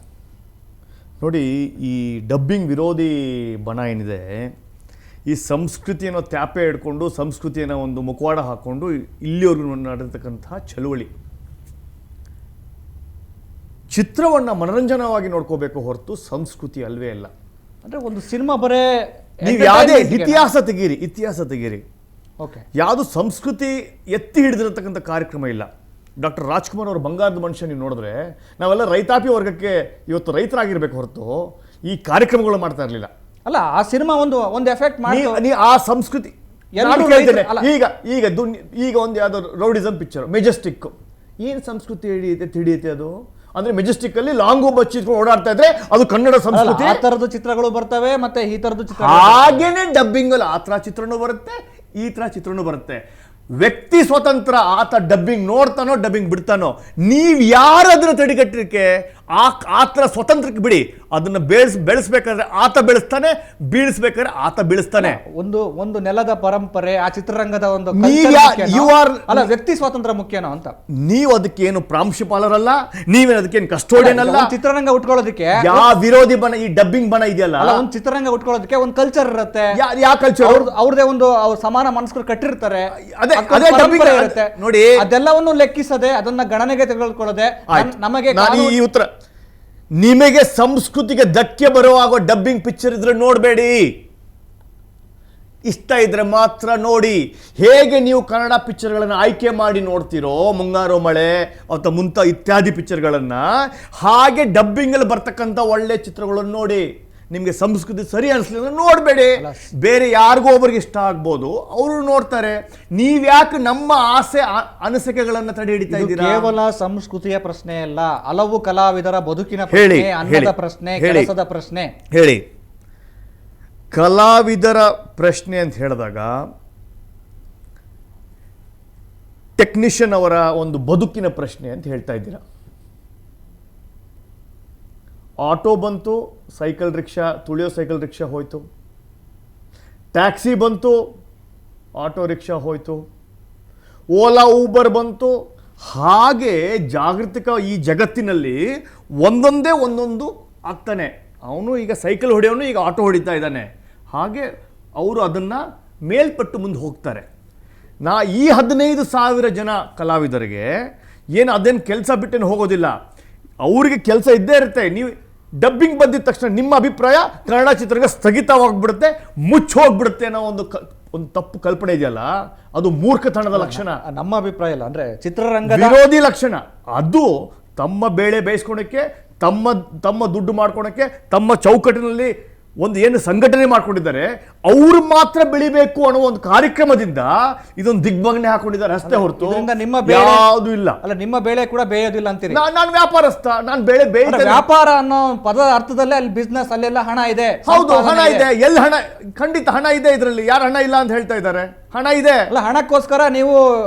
ನೋಡಿ. ಈ ಡಬ್ಬಿಂಗ್ ವಿರೋಧಿ ಬಣ ಏನಿದೆ, ಈ ಸಂಸ್ಕೃತಿಯನ್ನು ತ್ಯಾಪೆ ಹಿಡ್ಕೊಂಡು, ಸಂಸ್ಕೃತಿಯನ್ನು ಒಂದು ಮುಖವಾಡ ಹಾಕ್ಕೊಂಡು ಇಲ್ಲಿವರೆಗೂ ನಡೆದತಕ್ಕಂತಹ ಚಳುವಳಿ. ಚಿತ್ರವನ್ನು ಮನರಂಜನವಾಗಿ ನೋಡ್ಕೋಬೇಕು ಹೊರತು ಸಂಸ್ಕೃತಿ ಅಲ್ವೇ ಅಲ್ಲ. ಅಂದರೆ ಒಂದು ಸಿನಿಮಾ ಬರೇ ನೀವು ಯಾವುದೇ ಇತಿಹಾಸ ತೆಗೀರಿ, ಓಕೆ, ಯಾವುದು ಸಂಸ್ಕೃತಿ ಎತ್ತಿ ಹಿಡಿದಿರತಕ್ಕಂಥ ಕಾರ್ಯಕ್ರಮ ಇಲ್ಲ. ಡಾಕ್ಟರ್ ರಾಜ್ಕುಮಾರ್ ಅವರು ಬಂಗಾರದ ಮನುಷ್ಯ ನೀವು ನೋಡಿದ್ರೆ, ನಾವೆಲ್ಲ ರೈತಾಪಿ ವರ್ಗಕ್ಕೆ ಇವತ್ತು ರೈತರಾಗಿರ್ಬೇಕು ಹೊರತು ಈ ಕಾರ್ಯಕ್ರಮಗಳು ಮಾಡ್ತಾ ಇರಲಿಲ್ಲ. ಅಲ್ಲ ಆ ಸಿನಿಮಾ ಒಂದು ಎಫೆಕ್ಟ್ ಮಾಡಿ ನೀ ಆ ಸಂಸ್ಕೃತಿ ಎಲ್ಲರೂ ನಾನು ಕೇಳ್ತೇನೆ. ಅಲ್ಲ. ಈಗ ಒಂದು ಯಾವ್ದೋ ರೌಡಿಸಮ್ ಪಿಕ್ಚರ್ ಮೆಜೆಸ್ಟಿಕ್, ಏನ್ ಸಂಸ್ಕೃತಿ ತಿಳಿಯುತ್ತೆ ಅದು? ಅಂದ್ರೆ ಮೆಜೆಸ್ಟಿಕ್ ಅಲ್ಲಿ ಲಾಂಗು ಬಚ್ಚಿಟ್ಕೊಂಡು ಓಡಾಡ್ತಾ ಇದ್ರೆ ಅದು ಕನ್ನಡ ಸಂಸ್ಕೃತಿ. ಆ ತರದ ಚಿತ್ರಗಳು ಬರ್ತವೆ, ಮತ್ತೆ ಈ ತರದ ಚಿತ್ರ ಹಾಗೇನೆ ಡಬ್ಬಿಂಗ್ ಅಲ್ಲಿ ಆ ತರ ಚಿತ್ರನೂ ಬರುತ್ತೆ, ಈ ತರ ಚಿತ್ರನೂ ಬರುತ್ತೆ. ವ್ಯಕ್ತಿ ಸ್ವತಂತ್ರ, ಆತ ಡಬ್ಬಿಂಗ್ ನೋಡ್ತಾನೋ ಡಬ್ಬಿಂಗ್ ಬಿಡ್ತಾನೋ, ನೀವ್ ಯಾರು ಅದನ್ನ ತಡೆಗಟ್ಟಲಿಕ್ಕೆ? ಆ ತರ ಸ್ವತಂತ್ರಕ್ಕೆ ಬಿಡಿ. ಅದನ್ನ ಬೆಳೆಸ್ಬೇಕಾದ್ರೆ ಆತ ಬೆಳೆಸ್ತಾನೆ, ಬೀಳಿಸ್ಬೇಕಾದ್ರೆ ಆತ ಬೀಳಿಸ್ತಾನೆ. ಒಂದು ನೆಲದ ಪರಂಪರೆ, ಆ ಚಿತ್ರರಂಗದ ಒಂದು ಅಲ್ಲ, ವ್ಯಕ್ತಿ ಸ್ವಾತಂತ್ರ್ಯ ಮುಖ್ಯನೋ ಅಂತ. ನೀವು ಅದಕ್ಕೇನು ಪ್ರಾಂಶುಪಾಲರಲ್ಲ, ನೀವೇನು ಅದಕ್ಕೇನು ಕಸ್ಟೋಡಿಯನ್ ಅಲ್ಲ. ಚಿತ್ರರಂಗ ಉಟ್ಕೊಳ್ಳೋದಕ್ಕೆ ಯಾವ ವಿರೋಧಿ ಬಣ, ಈ ಡಬ್ಬಿಂಗ್ ಬಣ ಇದೆಯಲ್ಲ, ಒಂದು ಚಿತ್ರರಂಗ ಉಟ್ಕೊಳ್ಳೋದಕ್ಕೆ ಒಂದು ಕಲ್ಚರ್ ಇರುತ್ತೆ. ಯಾವ ಕಲ್ಚರ್? ಅವ್ರದೇ ಒಂದು ಸಮಾನ ಮನಸ್ಕರು ಕಟ್ಟಿರ್ತಾರೆ. ಅದೇ ಡಬ್ಬಿಂಗ್ ಇರುತ್ತೆ ನೋಡಿ. ಅದೆಲ್ಲವನ್ನು ಲೆಕ್ಕಿಸದೆ, ಅದನ್ನ ಗಣನೆಗೆ ತೆಗೆದುಕೊಳ್ಳದೆ ನಮಗೆ ಈ ಉತ್ತರ, ನಿಮಗೆ ಸಂಸ್ಕೃತಿಗೆ ಧಕ್ಕೆ ಬರುವಾಗ ಡಬ್ಬಿಂಗ್ ಪಿಕ್ಚರ್ ಇದ್ರೆ ನೋಡಬೇಡಿ, ಇಷ್ಟ ಇದ್ರೆ ಮಾತ್ರ ನೋಡಿ. ಹೇಗೆ ನೀವು ಕನ್ನಡ ಪಿಕ್ಚರ್ಗಳನ್ನು ಆಯ್ಕೆ ಮಾಡಿ ನೋಡ್ತಿರೋ, ಮುಂಗಾರು ಮಳೆ ಅಥವಾ ಇತ್ಯಾದಿ ಪಿಕ್ಚರ್ಗಳನ್ನು, ಹಾಗೆ ಡಬ್ಬಿಂಗಲ್ಲಿ ಬರ್ತಕ್ಕಂಥ ಒಳ್ಳೆ ಚಿತ್ರಗಳನ್ನು ನೋಡಿ. ನಿಮಗೆ ಸಂಸ್ಕೃತಿ ಸರಿ ಅನಿಸ್ಲಿಲ್ಲ ನೋಡಬೇಡಿ. ಬೇರೆ ಯಾರಿಗೂ ಒಬ್ಬರಿಗೆ ಇಷ್ಟ ಆಗ್ಬೋದು, ಅವರು ನೋಡ್ತಾರೆ. ನೀವ್ಯಾಕೆ ನಮ್ಮ ಆಸೆ ಅನಿಸಿಕೆಗಳನ್ನು ತಡೆ ಹಿಡಿತಾ ಇದ್ದೀರಾ? ಕೇವಲ ಸಂಸ್ಕೃತಿಯ ಪ್ರಶ್ನೆ ಅಲ್ಲ, ಹಲವು ಕಲಾವಿದರ ಬದುಕಿನ ಪ್ರಶ್ನೆ, ಅನ್ನದ ಪ್ರಶ್ನೆ, ಕೆಲಸದ ಪ್ರಶ್ನೆ. ಹೇಳಿ, ಕಲಾವಿದರ ಪ್ರಶ್ನೆ ಅಂತ ಹೇಳಿದಾಗ ಟೆಕ್ನಿಷಿಯನ್ ಅವರ ಒಂದು ಬದುಕಿನ ಪ್ರಶ್ನೆ ಅಂತ ಹೇಳ್ತಾ ಇದ್ದೀರಾ. ಆಟೋ ಬಂತು, ಸೈಕಲ್ ರಿಕ್ಷಾ, ತುಳಿಯೋ ಸೈಕಲ್ ರಿಕ್ಷಾ ಹೋಯ್ತು, ಟ್ಯಾಕ್ಸಿ ಬಂತು, ಆಟೋ ರಿಕ್ಷಾ ಹೋಯ್ತು, ಓಲಾ ಊಬರ್ ಬಂತು. ಹಾಗೆ ಜಾಗೃತಿಕ ಈ ಜಗತ್ತಿನಲ್ಲಿ ಒಂದೊಂದೇ ಒಂದೊಂದು ಆಗ್ತಾನೆ. ಅವನು ಈಗ ಸೈಕಲ್ ಹೊಡೆಯೋನು ಈಗ ಆಟೋ ಹೊಡಿತಾ ಇದ್ದಾನೆ. ಹಾಗೆ ಅವರು ಅದನ್ನು ಮೇಲ್ಪಟ್ಟು ಮುಂದೆ ಹೋಗ್ತಾರೆ. ಈ 15,000 ಜನ ಕಲಾವಿದರಿಗೆ ಏನು ಅದೇನು ಕೆಲಸ ಬಿಟ್ಟೇನು ಹೋಗೋದಿಲ್ಲ, ಅವರಿಗೆ ಕೆಲಸ ಇದ್ದೇ ಇರುತ್ತೆ. ನೀವು ಡಬ್ಬಿಂಗ್ ಬಂದಿದ ತಕ್ಷಣ ನಿಮ್ಮ ಅಭಿಪ್ರಾಯ ಕನ್ನಡ ಚಿತ್ರರಂಗ ಸ್ಥಗಿತವಾಗ್ಬಿಡುತ್ತೆ, ಮುಚ್ಚೋಗ್ಬಿಡುತ್ತೆ ಅನ್ನೋ ಒಂದು ತಪ್ಪು ಕಲ್ಪನೆ ಇದೆಯಲ್ಲ, ಅದು ಮೂರ್ಖತನದ ಲಕ್ಷಣ. ನಮ್ಮ ಅಭಿಪ್ರಾಯ ಇಲ್ಲ, ಅಂದ್ರೆ ಚಿತ್ರರಂಗದ ವಿರೋಧಿ ಲಕ್ಷಣ. ಅದು ತಮ್ಮ ಬೇಳೆ ಬೇಯಿಸ್ಕೊಳಕ್ಕೆ, ತಮ್ಮ ದುಡ್ಡು ಮಾಡ್ಕೊಳಕ್ಕೆ, ತಮ್ಮ ಚೌಕಟ್ಟಿನಲ್ಲಿ ಒಂದು ಏನು ಸಂಘಟನೆ ಮಾಡ್ಕೊಂಡಿದ್ದಾರೆ, ಅವರು ಮಾತ್ರ ಬೆಳಿಬೇಕು ಅನ್ನೋ ಒಂದು ಕಾರ್ಯಕ್ರಮದಿಂದ ಇದೊಂದು ದಿಗ್ಭಂಗನೆ ಹಾಕೊಂಡಿದ್ದಾರೆ ಅಷ್ಟೇ ಹೊರತು ಯಾವುದು ಇಲ್ಲ. ಅಲ್ಲ, ನಿಮ್ಮ ಬೇಳೆ ಕೂಡ ಬೇಯೋದಿಲ್ಲ ಅಂತೀರಿ. ನಾನು ವ್ಯಾಪಾರಸ್ಥ, ನಾನು ಬೇಳೆ ಬೇಯ್ತೇನೆ. ವ್ಯಾಪಾರ ಅನ್ನೋ ಪದದ ಅರ್ಥದಲ್ಲೇ ಅಲ್ಲಿ ಬಿಸ್ನೆಸ್, ಅಲ್ಲೆಲ್ಲ ಹಣ ಇದೆ. ಹೌದು, ಹಣ ಇದೆ. ಎಲ್ಲಿ ಹಣ? ಖಂಡಿತ ಹಣ ಇದೆ. ಇದರಲ್ಲಿ ಯಾರು ಹಣ ಇಲ್ಲ ಅಂತ ಹೇಳ್ತಾ ಇದ್ದಾರೆ? ಹಣ ಇದೆ. ಅಲ್ಲ, ಹಣಕ್ಕೋಸ್ಕರ ನೀವು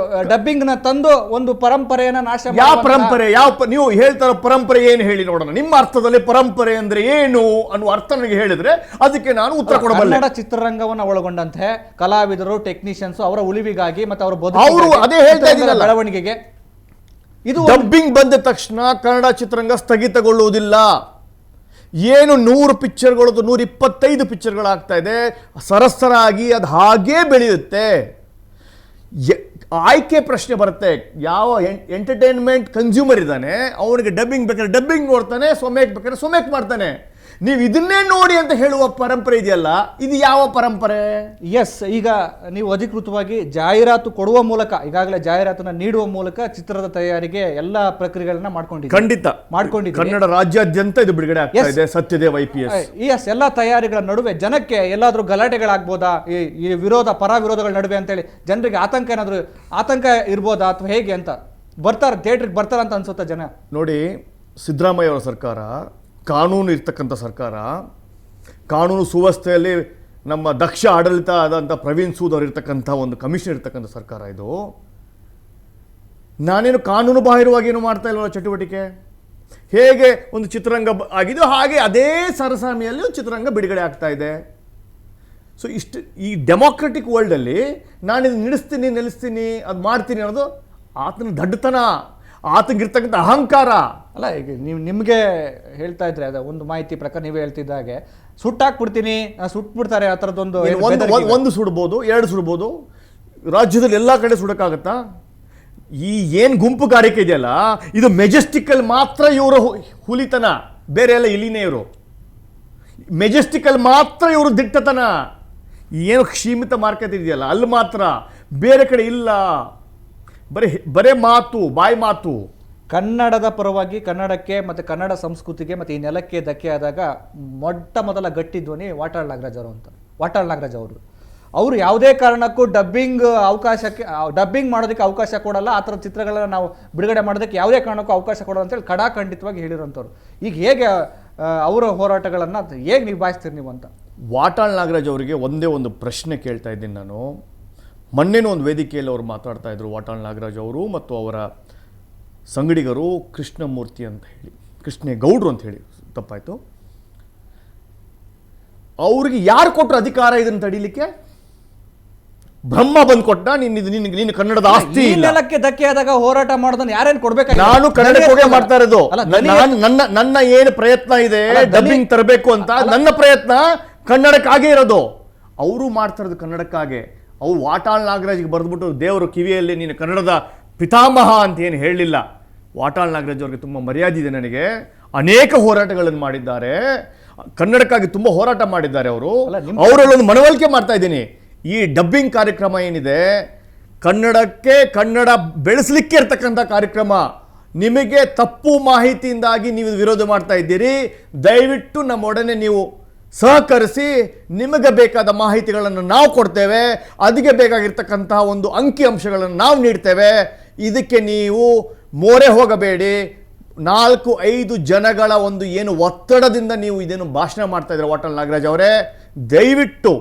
ಡಬ್ಬಿಂಗ್ ನ ತಂದು ಒಂದು ಪರಂಪರೆಯನ್ನ ನಾಶ. ಯಾವ ಪರಂಪರೆ? ನೀವು ಹೇಳ್ತಾರ ಪರಂಪರೆ ಏನು ಹೇಳಿ ನೋಡೋಣ. ನಿಮ್ಮ ಅರ್ಥದಲ್ಲಿ ಪರಂಪರೆ ಅಂದ್ರೆ ಏನು ಅನ್ನುವ ಅರ್ಥ ನನಗೆ ಹೇಳಿದ್ರೆ ಅದಕ್ಕೆ ನಾನು ಉತ್ತರ ಕೊಡಬಲ್ಲೆ. ಕನ್ನಡ ಚಿತ್ರರಂಗವನ್ನ ಒಳಗೊಂಡಂತೆ ಕಲಾವಿದರು, ಟೆಕ್ನಿಷಿಯನ್ಸ್ ಅವರ ಉಳಿವಿಗಾಗಿ ಮತ್ತೆ ಅವರ ಅವರು ಅದೇ ಹೇಳ್ತಾ ಇದ್ದಾರೆ ಬೆಳವಣಿಗೆಗೆ. ಇದು ಡಬ್ಬಿಂಗ್ ಬಂದ ತಕ್ಷಣ ಕನ್ನಡ ಚಿತ್ರರಂಗ ಸ್ಥಗಿತಗೊಳ್ಳುವುದಿಲ್ಲ. ಏನು 100 ಪಿಕ್ಚರ್ಗಳು, 125 ಪಿಕ್ಚರ್ಗಳಾಗ್ತಾ ಇದೆ, ಸರಸರಾಗಿ ಅದು ಹಾಗೇ ಬೆಳೆಯುತ್ತೆ. ಆಯ್ಕೆ ಪ್ರಶ್ನೆ ಬರುತ್ತೆ. ಯಾವ ಎಂಟರ್ಟೈನ್ಮೆಂಟ್ ಕನ್ಸ್ಯೂಮರ್ ಇದ್ದಾನೆ, ಅವನಿಗೆ ಡಬ್ಬಿಂಗ್ ಬೇಕಾದ್ರೆ ಡಬ್ಬಿಂಗ್ ನೋಡ್ತಾನೆ, ಸೊಮೇಕ್ ಬೇಕಾದ್ರೆ ಸೊಮೇಕ್ ಮಾಡ್ತಾನೆ. ನೀವು ಇದನ್ನೇ ನೋಡಿ ಅಂತ ಹೇಳುವ ಪರಂಪರೆ ಇದೆಯಲ್ಲ, ಇದು ಯಾವ ಪರಂಪರೆ? ಎಸ್, ಈಗ ನೀವು ಅಧಿಕೃತವಾಗಿ ಜಾಹೀರಾತು ಕೊಡುವ ಮೂಲಕ, ಈಗಾಗಲೇ ಜಾಹೀರಾತನ್ನ ನೀಡುವ ಮೂಲಕ ಚಿತ್ರದ ತಯಾರಿಗೆ ಎಲ್ಲ ಪ್ರಕ್ರಿಯೆಗಳನ್ನ ಮಾಡ್ಕೊಂಡಿದ್ದೀವಿ. ಖಂಡಿತ ಮಾಡ್ಕೊಂಡಿದ್ದೀವಿ. ಕನ್ನಡ ರಾಜ್ಯಾದ್ಯಂತ ಇದು ಬಿಡುಗಡೆ ಆಗ್ತಾ ಇದೆ. ಸತ್ಯದೇವ್ IPS. ಎಸ್, ಎಲ್ಲ ತಯಾರಿಗಳ ನಡುವೆ ಜನಕ್ಕೆ ಎಲ್ಲಾದ್ರೂ ಗಲಾಟೆಗಳಾಗ್ಬೋದಾ, ಈ ಪರ ವಿರೋಧಗಳ ನಡುವೆ ಅಂತೇಳಿ ಜನರಿಗೆ ಆತಂಕ ಇರ್ಬೋದಾ ಅಥವಾ ಹೇಗೆ ಅಂತ ಥಿಯೇಟ್ರಿಗೆ ಬರ್ತಾರ ಅಂತ ಅನ್ಸುತ್ತೆ ಜನ? ನೋಡಿ, ಸಿದ್ದರಾಮಯ್ಯ ಅವರ ಸರ್ಕಾರ ಕಾನೂನು ಇರ್ತಕ್ಕಂಥ ಸರ್ಕಾರ, ಕಾನೂನು ಸುವ್ಯವಸ್ಥೆಯಲ್ಲಿ ನಮ್ಮ ದಕ್ಷ ಆಡಳಿತ ಆದಂಥ ಪ್ರವೀಣ್ ಸೂದ್ ಅವರು ಇರ್ತಕ್ಕಂಥ ಒಂದು ಕಮಿಷನ್ ಇರ್ತಕ್ಕಂಥ ಸರ್ಕಾರ ಇದು. ನಾನೇನು ಕಾನೂನು ಬಾಹಿರವಾಗಿ ಏನು ಮಾಡ್ತಾ ಇಲ್ವಲ್ಲ ಚಟುವಟಿಕೆ. ಹೇಗೆ ಒಂದು ಚಿತ್ರರಂಗ ಆಗಿದೆಯೋ ಹಾಗೆ ಅದೇ ಸರಸಾಮಿಯಲ್ಲಿ ಒಂದು ಚಿತ್ರರಂಗ ಬಿಡುಗಡೆ ಆಗ್ತಾ ಇದೆ. ಸೊ ಈ ಡೆಮೋಕ್ರೆಟಿಕ್ ವರ್ಲ್ಡಲ್ಲಿ ನಾನಿದು ನಿಲ್ಲಿಸ್ತೀನಿ, ಅದು ಮಾಡ್ತೀನಿ ಅನ್ನೋದು ಆತನ ದಡ್ಡತನ, ಆತನಿಗಿರ್ತಕ್ಕಂಥ ಅಹಂಕಾರ. ಅಲ್ಲ, ಈಗ ನಿಮಗೆ ಹೇಳ್ತಾ ಇದ್ರೆ ಅದ ಒಂದು ಮಾಹಿತಿ ಪ್ರಕಾರ ನೀವೇ ಹೇಳ್ತಿದ್ದಾಗೆ ಸುಟ್ಟಾಕ್ಬಿಡ್ತೀನಿ, ಸುಟ್ಬಿಡ್ತಾರೆ ಆ ಥರದ್ದೊಂದು. ಒಂದು ಸುಡ್ಬೋದು, 2 ಸುಡ್ಬೋದು. ರಾಜ್ಯದಲ್ಲಿ ಎಲ್ಲ ಕಡೆ ಸುಡಕ್ಕಾಗತ್ತಾ? ಈ ಏನು ಗುಂಪುಗಾರಿಕೆ ಇದೆಯಲ್ಲ, ಇದು ಮೆಜೆಸ್ಟಿಕಲ್ ಮಾತ್ರ ಇವರ ಹುಲಿತನ, ಬೇರೆ ಎಲ್ಲ ಇಲ್ಲಿನೇ ಇವರು. ಮೆಜೆಸ್ಟಿಕಲ್ ಮಾತ್ರ ಇವರು ದಿಟ್ಟತನ. ಏನು ಸೀಮಿತ ಮಾರ್ಕೆಟ್ ಇದೆಯಲ್ಲ ಅಲ್ಲಿ ಮಾತ್ರ, ಬೇರೆ ಕಡೆ ಇಲ್ಲ. ಬರೇ ಮಾತು, ಬಾಯಿ ಮಾತು. ಕನ್ನಡದ ಪರವಾಗಿ ಕನ್ನಡಕ್ಕೆ ಮತ್ತು ಕನ್ನಡ ಸಂಸ್ಕೃತಿಗೆ ಮತ್ತು ಈ ನೆಲಕ್ಕೆ ಧಕ್ಕೆ ಆದಾಗ ಮೊಟ್ಟ ಮೊದಲ ಗಟ್ಟಿ ಧ್ವನಿ ವಾಟಾಳ್ ನಾಗರಾಜ್ ಅವರು ಅಂತ. ವಾಟಾಳ್ ನಾಗರಾಜ್ ಅವರು ಯಾವುದೇ ಕಾರಣಕ್ಕೂ ಡಬ್ಬಿಂಗ್ ಮಾಡೋದಕ್ಕೆ ಅವಕಾಶ ಕೊಡಲ್ಲ, ಆ ಥರ ಚಿತ್ರಗಳನ್ನ ನಾವು ಬಿಡುಗಡೆ ಮಾಡೋದಕ್ಕೆ ಯಾವುದೇ ಕಾರಣಕ್ಕೂ ಅವಕಾಶ ಕೊಡಲ್ಲ ಅಂತೇಳಿ ಖಡಾಖಂಡಿತವಾಗಿ ಹೇಳಿರೋಂಥವ್ರು. ಈಗ ಹೇಗೆ ಅವರ ಹೋರಾಟಗಳನ್ನು ಹೇಗೆ ನಿಭಾಯಿಸ್ತೀರಿ ನೀವು ಅಂತ? ವಾಟಾಳ್ ನಾಗರಾಜ್ ಅವರಿಗೆ ಒಂದೇ ಒಂದು ಪ್ರಶ್ನೆ ಕೇಳ್ತಾ ಇದ್ದೀನಿ ನಾನು. ಮೊನ್ನೆನೂ ಒಂದು ವೇದಿಕೆಯಲ್ಲಿ ಅವರು ಮಾತಾಡ್ತಾ ಇದ್ರು, ವಾಟಾಳ್ ನಾಗರಾಜ್ ಅವರು ಮತ್ತು ಅವರ ಸಂಗಡಿಗರು ಕೃಷ್ಣಮೂರ್ತಿ ಅಂತ ಹೇಳಿ, ಕೃಷ್ಣೇಗೌಡರು ಅಂತ ಹೇಳಿ ತಪ್ಪಾಯಿತು. ಅವ್ರಿಗೆ ಯಾರು ಕೊಟ್ಟರು ಅಧಿಕಾರ ಇದನ್ನು ತಡೀಲಿಕ್ಕೆ? ಬ್ರಹ್ಮ ಬಂದು ಕೊಟ್ಟ, ನೀನು ಕನ್ನಡದ ಆಸ್ತಿ ಇಲ್ಲ. ನೆಲಕ್ಕೆ ಧಕ್ಕೆ ಆದಾಗ ಹೋರಾಟ ಮಾಡೋದನ್ನ ಯಾರೇನು ಕೊಡ್ಬೇಕು? ನಾನು ಕನ್ನಡಕ್ಕೆ ಮಾಡ್ತಾ ಇರೋದು. ನನ್ನ ಏನು ಪ್ರಯತ್ನ ಇದೆ ಡಬ್ಬಿಂಗ್ ತರಬೇಕು ಅಂತ, ನನ್ನ ಪ್ರಯತ್ನ ಕನ್ನಡಕ್ಕಾಗೆ ಇರೋದು. ಅವರು ಮಾಡ್ತಾ ಇರೋದು ಕನ್ನಡಕ್ಕಾಗೆ. ಅವ್ರು ವಾಟಾಳ್ ನಾಗರಾಜ್ಗೆ ಬರೆದ್ಬಿಟ್ಟು ದೇವರು ಕಿವಿಯಲ್ಲಿ ನೀನು ಕನ್ನಡದ ಪಿತಾಮಹ ಅಂತ ಏನು ಹೇಳಲಿಲ್ಲ. ವಾಟಾಳ್ ನಾಗರಾಜ್ ಅವ್ರಿಗೆ ತುಂಬ ಮರ್ಯಾದೆ ಇದೆ ನನಗೆ. ಅನೇಕ ಹೋರಾಟಗಳನ್ನು ಮಾಡಿದ್ದಾರೆ, ಕನ್ನಡಕ್ಕಾಗಿ ತುಂಬ ಹೋರಾಟ ಮಾಡಿದ್ದಾರೆ ಅವರು. ಅವರಲ್ಲೊಂದು ಮನವೊಲಿಕೆ ಮಾಡ್ತಾ ಇದ್ದೀನಿ. ಈ ಡಬ್ಬಿಂಗ್ ಕಾರ್ಯಕ್ರಮ ಏನಿದೆ, ಕನ್ನಡಕ್ಕೆ ಕನ್ನಡ ಬೆಳೆಸಲಿಕ್ಕೆ ಇರ್ತಕ್ಕಂಥ ಕಾರ್ಯಕ್ರಮ. ನಿಮಗೆ ತಪ್ಪು ಮಾಹಿತಿಯಿಂದಾಗಿ ನೀವು ವಿರೋಧ ಮಾಡ್ತಾ ಇದ್ದೀರಿ. ದಯವಿಟ್ಟು ನಮ್ಮೊಡನೆ ನೀವು ಸಹಕರಿಸಿ, ನಿಮಗೆ ಬೇಕಾದ ಮಾಹಿತಿಗಳನ್ನು ನಾವು ಕೊಡ್ತೇವೆ, ಅದಕ್ಕೆ ಬೇಕಾಗಿರ್ತಕ್ಕಂತಹ ಒಂದು ಅಂಕಿ ಅಂಶಗಳನ್ನು ನಾವು ನೀಡ್ತೇವೆ. ಇದಕ್ಕೆ ನೀವು ಮೋರೆ ಹೋಗಬೇಡಿ. 4-5 ಜನಗಳ ಒಂದು ಏನು ಒತ್ತಡದಿಂದ ನೀವು ಇದೇನು ಭಾಷಣ ಮಾಡ್ತಾ ಇದ್ದಾರೆ ವಾಟಾಳ್ ನಾಗರಾಜ್ ಅವರೇ, ದಯವಿಟ್ಟು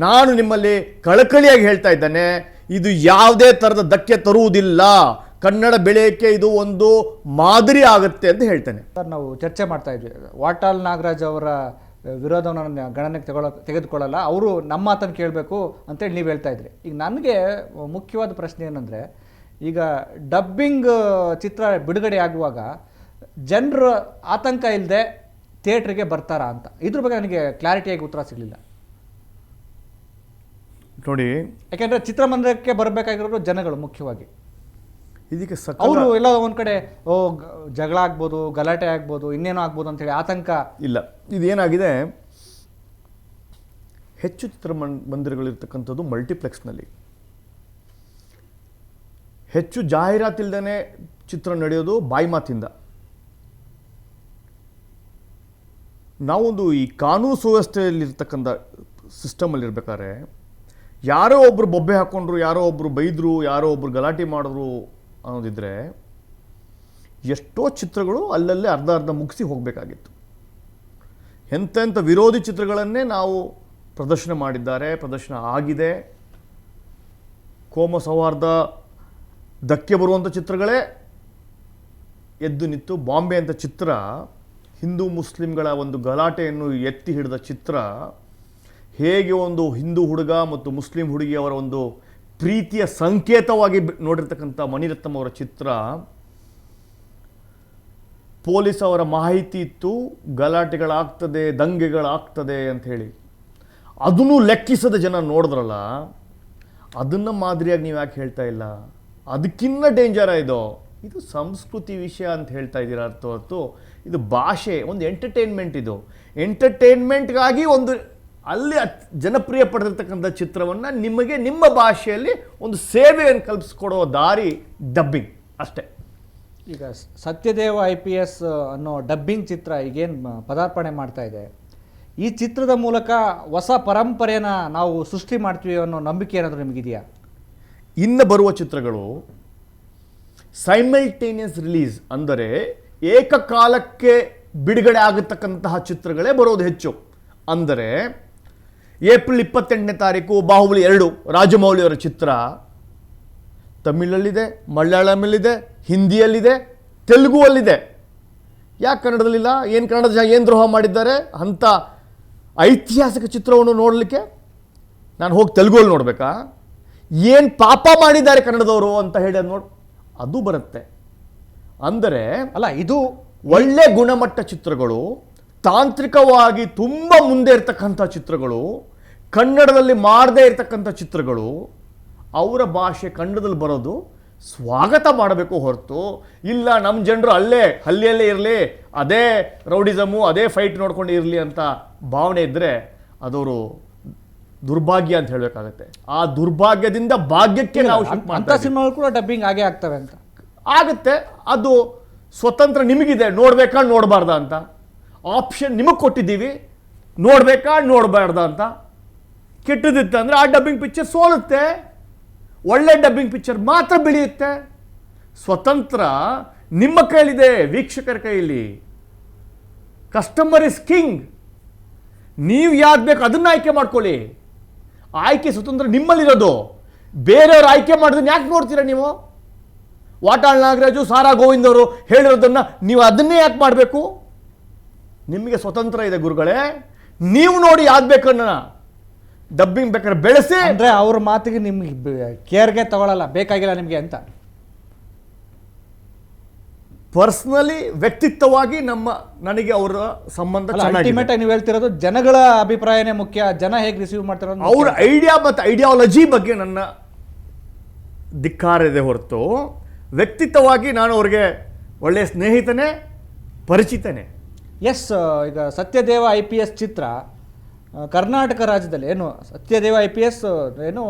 ನಾನು ನಿಮ್ಮಲ್ಲಿ ಕಳಕಳಿಯಾಗಿ ಹೇಳ್ತಾ ಇದ್ದೇನೆ, ಇದು ಯಾವುದೇ ಥರದ ಧಕ್ಕೆ ತರುವುದಿಲ್ಲ. ಕನ್ನಡ ಬೆಳೆಯೋಕ್ಕೆ ಇದು ಒಂದು ಮಾದರಿ ಆಗುತ್ತೆ ಅಂತ ಹೇಳ್ತೇನೆ. ಸರ್, ನಾವು ಚರ್ಚೆ ಮಾಡ್ತಾ ಇದ್ವಿ, ವಾಟಾಳ್ ನಾಗರಾಜ್ ಅವರ ವಿರೋಧವನ್ನು ಗಣನೆಗೆ ತೆಗೆದುಕೊಳ್ಳಲ್ಲ, ಅವರು ನಮ್ಮ ಮಾತನ್ನು ಕೇಳಬೇಕು ಅಂತೇಳಿ ನೀವು ಹೇಳ್ತಾ ಇದ್ರಿ. ಈಗ ನನಗೆ ಮುಖ್ಯವಾದ ಪ್ರಶ್ನೆ ಏನಂದರೆ, ಈಗ ಡಬ್ಬಿಂಗ್ ಚಿತ್ರ ಬಿಡುಗಡೆ ಆಗುವಾಗ ಜನರ ಆತಂಕ ಇಲ್ಲದೆ ಥಿಯೇಟ್ರಿಗೆ ಬರ್ತಾರಾ ಅಂತ, ಇದ್ರ ಬಗ್ಗೆ ನನಗೆ ಕ್ಲಾರಿಟಿಯಾಗಿ ಉತ್ತರ ಸಿಗಲಿಲ್ಲ ನೋಡಿ. ಯಾಕೆಂದರೆ ಚಿತ್ರಮಂದಿರಕ್ಕೆ ಬರಬೇಕಾಗಿರೋರು ಜನಗಳು ಮುಖ್ಯವಾಗಿ. ಇದಕ್ಕೆ ಅವರು ಎಲ್ಲ ಒಂದು ಕಡೆ ಜಗಳ ಆಗ್ಬೋದು, ಗಲಾಟೆ ಆಗ್ಬೋದು, ಇನ್ನೇನೋ ಆಗ್ಬೋದು ಅಂತೇಳಿ ಆತಂಕ ಇಲ್ಲ. ಇದೇನಾಗಿದೆ, ಹೆಚ್ಚು ಚಿತ್ರಮಂದಿರಗಳಿರ್ತಕ್ಕಂಥದ್ದು ಮಲ್ಟಿಪ್ಲೆಕ್ಸ್ನಲ್ಲಿ. ಹೆಚ್ಚು ಜಾಹೀರಾತಿಲ್ದೇ ಚಿತ್ರ ನಡೆಯೋದು ಬಾಯಿ ಮಾತಿಂದ. ನಾವೊಂದು ಈ ಕಾನೂನು ಸುವ್ಯವಸ್ಥೆಯಲ್ಲಿರ್ತಕ್ಕಂಥ ಸಿಸ್ಟಮಲ್ಲಿರ್ಬೇಕಾದ್ರೆ ಯಾರೋ ಒಬ್ಬರು ಬೊಬ್ಬೆ ಹಾಕ್ಕೊಂಡ್ರು, ಯಾರೋ ಒಬ್ಬರು ಬೈದರು, ಯಾರೋ ಒಬ್ಬರು ಗಲಾಟೆ ಮಾಡಿದ್ರು ಅನ್ನೋದಿದ್ರೆ ಎಷ್ಟೋ ಚಿತ್ರಗಳು ಅಲ್ಲಲ್ಲೇ ಅರ್ಧ ಮುಗಿಸಿ ಹೋಗಬೇಕಾಗಿತ್ತು. ಎಂತೆಂಥ ವಿರೋಧಿ ಚಿತ್ರಗಳನ್ನೇ ನಾವು ಪ್ರದರ್ಶನ ಮಾಡಿದ್ದಾರೆ, ಪ್ರದರ್ಶನ ಆಗಿದೆ. ಕೋಮ ಸೌಹಾರ್ದ ಧಕ್ಕೆ ಬರುವಂಥ ಚಿತ್ರಗಳೇ ಎದ್ದು ನಿಂತು. ಬಾಂಬೆ ಅಂತ ಚಿತ್ರ ಹಿಂದೂ ಮುಸ್ಲಿಮ್ಗಳ ಒಂದು ಗಲಾಟೆಯನ್ನು ಎತ್ತಿ ಹಿಡಿದ ಚಿತ್ರ. ಹೇಗೆ ಒಂದು ಹಿಂದೂ ಹುಡುಗ ಮತ್ತು ಮುಸ್ಲಿಂ ಹುಡುಗಿಯವರ ಒಂದು ಪ್ರೀತಿಯ ಸಂಕೇತವಾಗಿ ನೋಡಿರ್ತಕ್ಕಂಥ ಮಣಿರತ್ನಂ ಅವರ ಚಿತ್ರ. ಪೊಲೀಸ್ ಅವರ ಮಾಹಿತಿ ಇತ್ತು, ಗಲಾಟೆಗಳಾಗ್ತದೆ, ದಂಗೆಗಳಾಗ್ತದೆ ಅಂತ ಹೇಳಿ. ಅದನ್ನು ಲೆಕ್ಕಿಸದ ಜನ ನೋಡಿದ್ರಲ್ಲ, ಅದನ್ನು ಮಾದರಿಯಾಗಿ ನೀವು ಯಾಕೆ ಹೇಳ್ತಾ ಇಲ್ಲ? ಅದಕ್ಕಿನ್ನ ಡೇಂಜರ ಇದು ಸಂಸ್ಕೃತಿ ವಿಷಯ ಅಂತ ಹೇಳ್ತಾ ಇದ್ದೀರಾ ಹೊರತು ಇದು ಭಾಷೆ, ಒಂದು ಎಂಟರ್ಟೈನ್ಮೆಂಟ್. ಇದು ಎಂಟರ್ಟೈನ್ಮೆಂಟ್ಗಾಗಿ ಒಂದು ಅಲ್ಲಿ ಜನಪ್ರಿಯ ಪಡೆದಿರ್ತಕ್ಕಂಥ ಚಿತ್ರವನ್ನು ನಿಮಗೆ ನಿಮ್ಮ ಭಾಷೆಯಲ್ಲಿ ಒಂದು ಸೇವೆಯನ್ನು ಕಲ್ಪಿಸ್ಕೊಡೋ ದಾರಿ ಡಬ್ಬಿಂಗ್ ಅಷ್ಟೇ. ಈಗ ಸತ್ಯದೇವ IPS ಅನ್ನೋ ಡಬ್ಬಿಂಗ್ ಚಿತ್ರ ಈಗೇನು ಪದಾರ್ಪಣೆ ಮಾಡ್ತಾ ಇದೆ, ಈ ಚಿತ್ರದ ಮೂಲಕ ಹೊಸ ಪರಂಪರೆಯನ್ನು ನಾವು ಸೃಷ್ಟಿ ಮಾಡ್ತೀವಿ ಅನ್ನೋ ನಂಬಿಕೆ ಏನಾದರೂ ನಿಮಗಿದೆಯಾ? ಇನ್ನು ಬರುವ ಚಿತ್ರಗಳು ಸೈಮಲ್ಟೇನಿಯಸ್ ರಿಲೀಸ್, ಅಂದರೆ ಏಕಕಾಲಕ್ಕೆ ಬಿಡುಗಡೆ ಆಗತಕ್ಕಂತಹ ಚಿತ್ರಗಳೇ ಬರೋದು ಹೆಚ್ಚು. ಅಂದರೆ ಏಪ್ರಿಲ್ 28ನೇ ತಾರೀಕು ಬಾಹುಬಲಿ 2 ರಾಜಮೌಳಿಯವರ ಚಿತ್ರ ತಮಿಳಲ್ಲಿದೆ, ಮಲಯಾಳಮಲ್ಲಿದೆ, ಹಿಂದಿಯಲ್ಲಿದೆ, ತೆಲುಗುವಲ್ಲಿದೆ. ಯಾಕೆ ಕನ್ನಡದಲ್ಲಿಲ್ಲ? ಏನು ಕನ್ನಡದ ಜನ ಏನು ದ್ರೋಹ ಮಾಡಿದ್ದಾರೆ ಅಂಥ ಐತಿಹಾಸಿಕ ಚಿತ್ರವನ್ನು ನೋಡಲಿಕ್ಕೆ ನಾನು ಹೋಗಿ ತೆಲುಗುವಲ್ಲಿ ನೋಡಬೇಕಾ? ಏನು ಪಾಪ ಮಾಡಿದ್ದಾರೆ ಕನ್ನಡದವರು ಅಂತ ಹೇಳಿ ಅದು ಅದು ಬರುತ್ತೆ. ಅಂದರೆ ಅಲ್ಲ, ಇದು ಒಳ್ಳೆ ಗುಣಮಟ್ಟ ಚಿತ್ರಗಳು, ತಾಂತ್ರಿಕವಾಗಿ ತುಂಬ ಮುಂದೆ ಇರ್ತಕ್ಕಂಥ ಚಿತ್ರಗಳು, ಕನ್ನಡದಲ್ಲಿ ಮಾಡದೇ ಇರ್ತಕ್ಕಂಥ ಚಿತ್ರಗಳು, ಅವರ ಭಾಷೆ ಕನ್ನಡದಲ್ಲಿ ಬರೋದು ಸ್ವಾಗತ ಮಾಡಬೇಕು ಹೊರತು ಇಲ್ಲ ನಮ್ಮ ಜನರು ಹಳ್ಳಿಯಲ್ಲೇ ಇರಲಿ, ಅದೇ ರೌಡಿಸಮು, ಅದೇ ಫೈಟ್ ನೋಡ್ಕೊಂಡು ಇರಲಿ ಅಂತ ಭಾವನೆ ಇದ್ದರೆ ಅದವರು ದುರ್ಭಾಗ್ಯ ಅಂತ ಹೇಳಬೇಕಾಗತ್ತೆ. ಆ ದುರ್ಭಾಗ್ಯದಿಂದ ಭಾಗ್ಯಕ್ಕೆ ನಾವು ಅಂತ ಸಿನಿಮಾಗಳು ಕೂಡ ಡಬ್ಬಿಂಗ್ ಆಗೇ ಆಗ್ತವೆ ಅಂತ ಆಗುತ್ತೆ. ಅದು ಸ್ವತಂತ್ರ ನಿಮಗಿದೆ, ನೋಡ್ಬೇಕಾ ನೋಡಬಾರ್ದ ಅಂತ ಆಪ್ಷನ್ ನಿಮಗೆ ಕೊಟ್ಟಿದ್ದೀವಿ, ನೋಡ್ಬೇಕಾ ನೋಡಬಾರ್ದ ಅಂತ. ಕೆಟ್ಟದಿತ್ತು ಅಂದರೆ ಆ ಡಬ್ಬಿಂಗ್ ಪಿಕ್ಚರ್ ಸೋಲುತ್ತೆ, ಒಳ್ಳೆ ಡಬ್ಬಿಂಗ್ ಪಿಕ್ಚರ್ ಮಾತ್ರ ಬೆಳೆಯುತ್ತೆ. ಸ್ವತಂತ್ರ ನಿಮ್ಮ ಕೈಲಿದೆ, ವೀಕ್ಷಕರ ಕೈಯಲ್ಲಿ. Customer is king. ನೀವು ಯಾವ್ದು ಬೇಕು ಅದನ್ನು ಆಯ್ಕೆ ಮಾಡ್ಕೊಳ್ಳಿ. ಆಯ್ಕೆ ಸ್ವತಂತ್ರ ನಿಮ್ಮಲ್ಲಿರೋದು. ಬೇರೆಯವ್ರು ಆಯ್ಕೆ ಮಾಡೋದನ್ನ ಯಾಕೆ ನೋಡ್ತೀರಾ ನೀವು? ವಾಟಾಳ್ ನಾಗರಾಜು, ಸಾರಾ ಗೋವಿಂದ್ ಅವರು ಹೇಳಿರೋದನ್ನು ನೀವು ಅದನ್ನೇ ಯಾಕೆ ಮಾಡಬೇಕು? ನಿಮಗೆ ಸ್ವತಂತ್ರ ಇದೆ ಗುರುಗಳೇ, ನೀವು ನೋಡಿ ಯಾವ್ದು ಬೇಕನ್ನ ಡಬ್ಬಿಂಗ್ ಬೇಕಾದ್ರೆ ಬೆಳೆಸಿ. ಅಂದರೆ ಅವ್ರ ಮಾತಿಗೆ ನಿಮ್ಗೆ ಕೇರ್ಗೆ ತಗೊಳ್ಳಲ್ಲ, ಬೇಕಾಗಿಲ್ಲ ನಿಮಗೆ ಅಂತ. ಪರ್ಸ್ನಲಿ, ವ್ಯಕ್ತಿತ್ವವಾಗಿ ನನಗೆ ಅವರ ಸಂಬಂಧ ಅಲ್ಟಿಮೇಟ್ ಆಗಿ ನೀವು ಹೇಳ್ತಿರೋದು ಜನಗಳ ಅಭಿಪ್ರಾಯನೇ ಮುಖ್ಯ, ಜನ ಹೇಗೆ ರಿಸೀವ್ ಮಾಡ್ತಾರೋ ಅವರ ಐಡಿಯಾ ಮತ್ತು ಐಡಿಯಾಲಜಿ ಬಗ್ಗೆ ನನ್ನ ಧಿಕ್ಕಾರ ಇದೆ ಹೊರತು ವ್ಯಕ್ತಿತ್ವವಾಗಿ ನಾನು ಅವ್ರಿಗೆ ಒಳ್ಳೆಯ ಸ್ನೇಹಿತನೇ, ಪರಿಚಿತನೇ. ಎಸ್, ಈಗ ಸತ್ಯದೇವ IPS ಚಿತ್ರ ಕರ್ನಾಟಕ ರಾಜ್ಯದಲ್ಲಿ ಏನು ಸತ್ಯದೇವ IPS ಏನು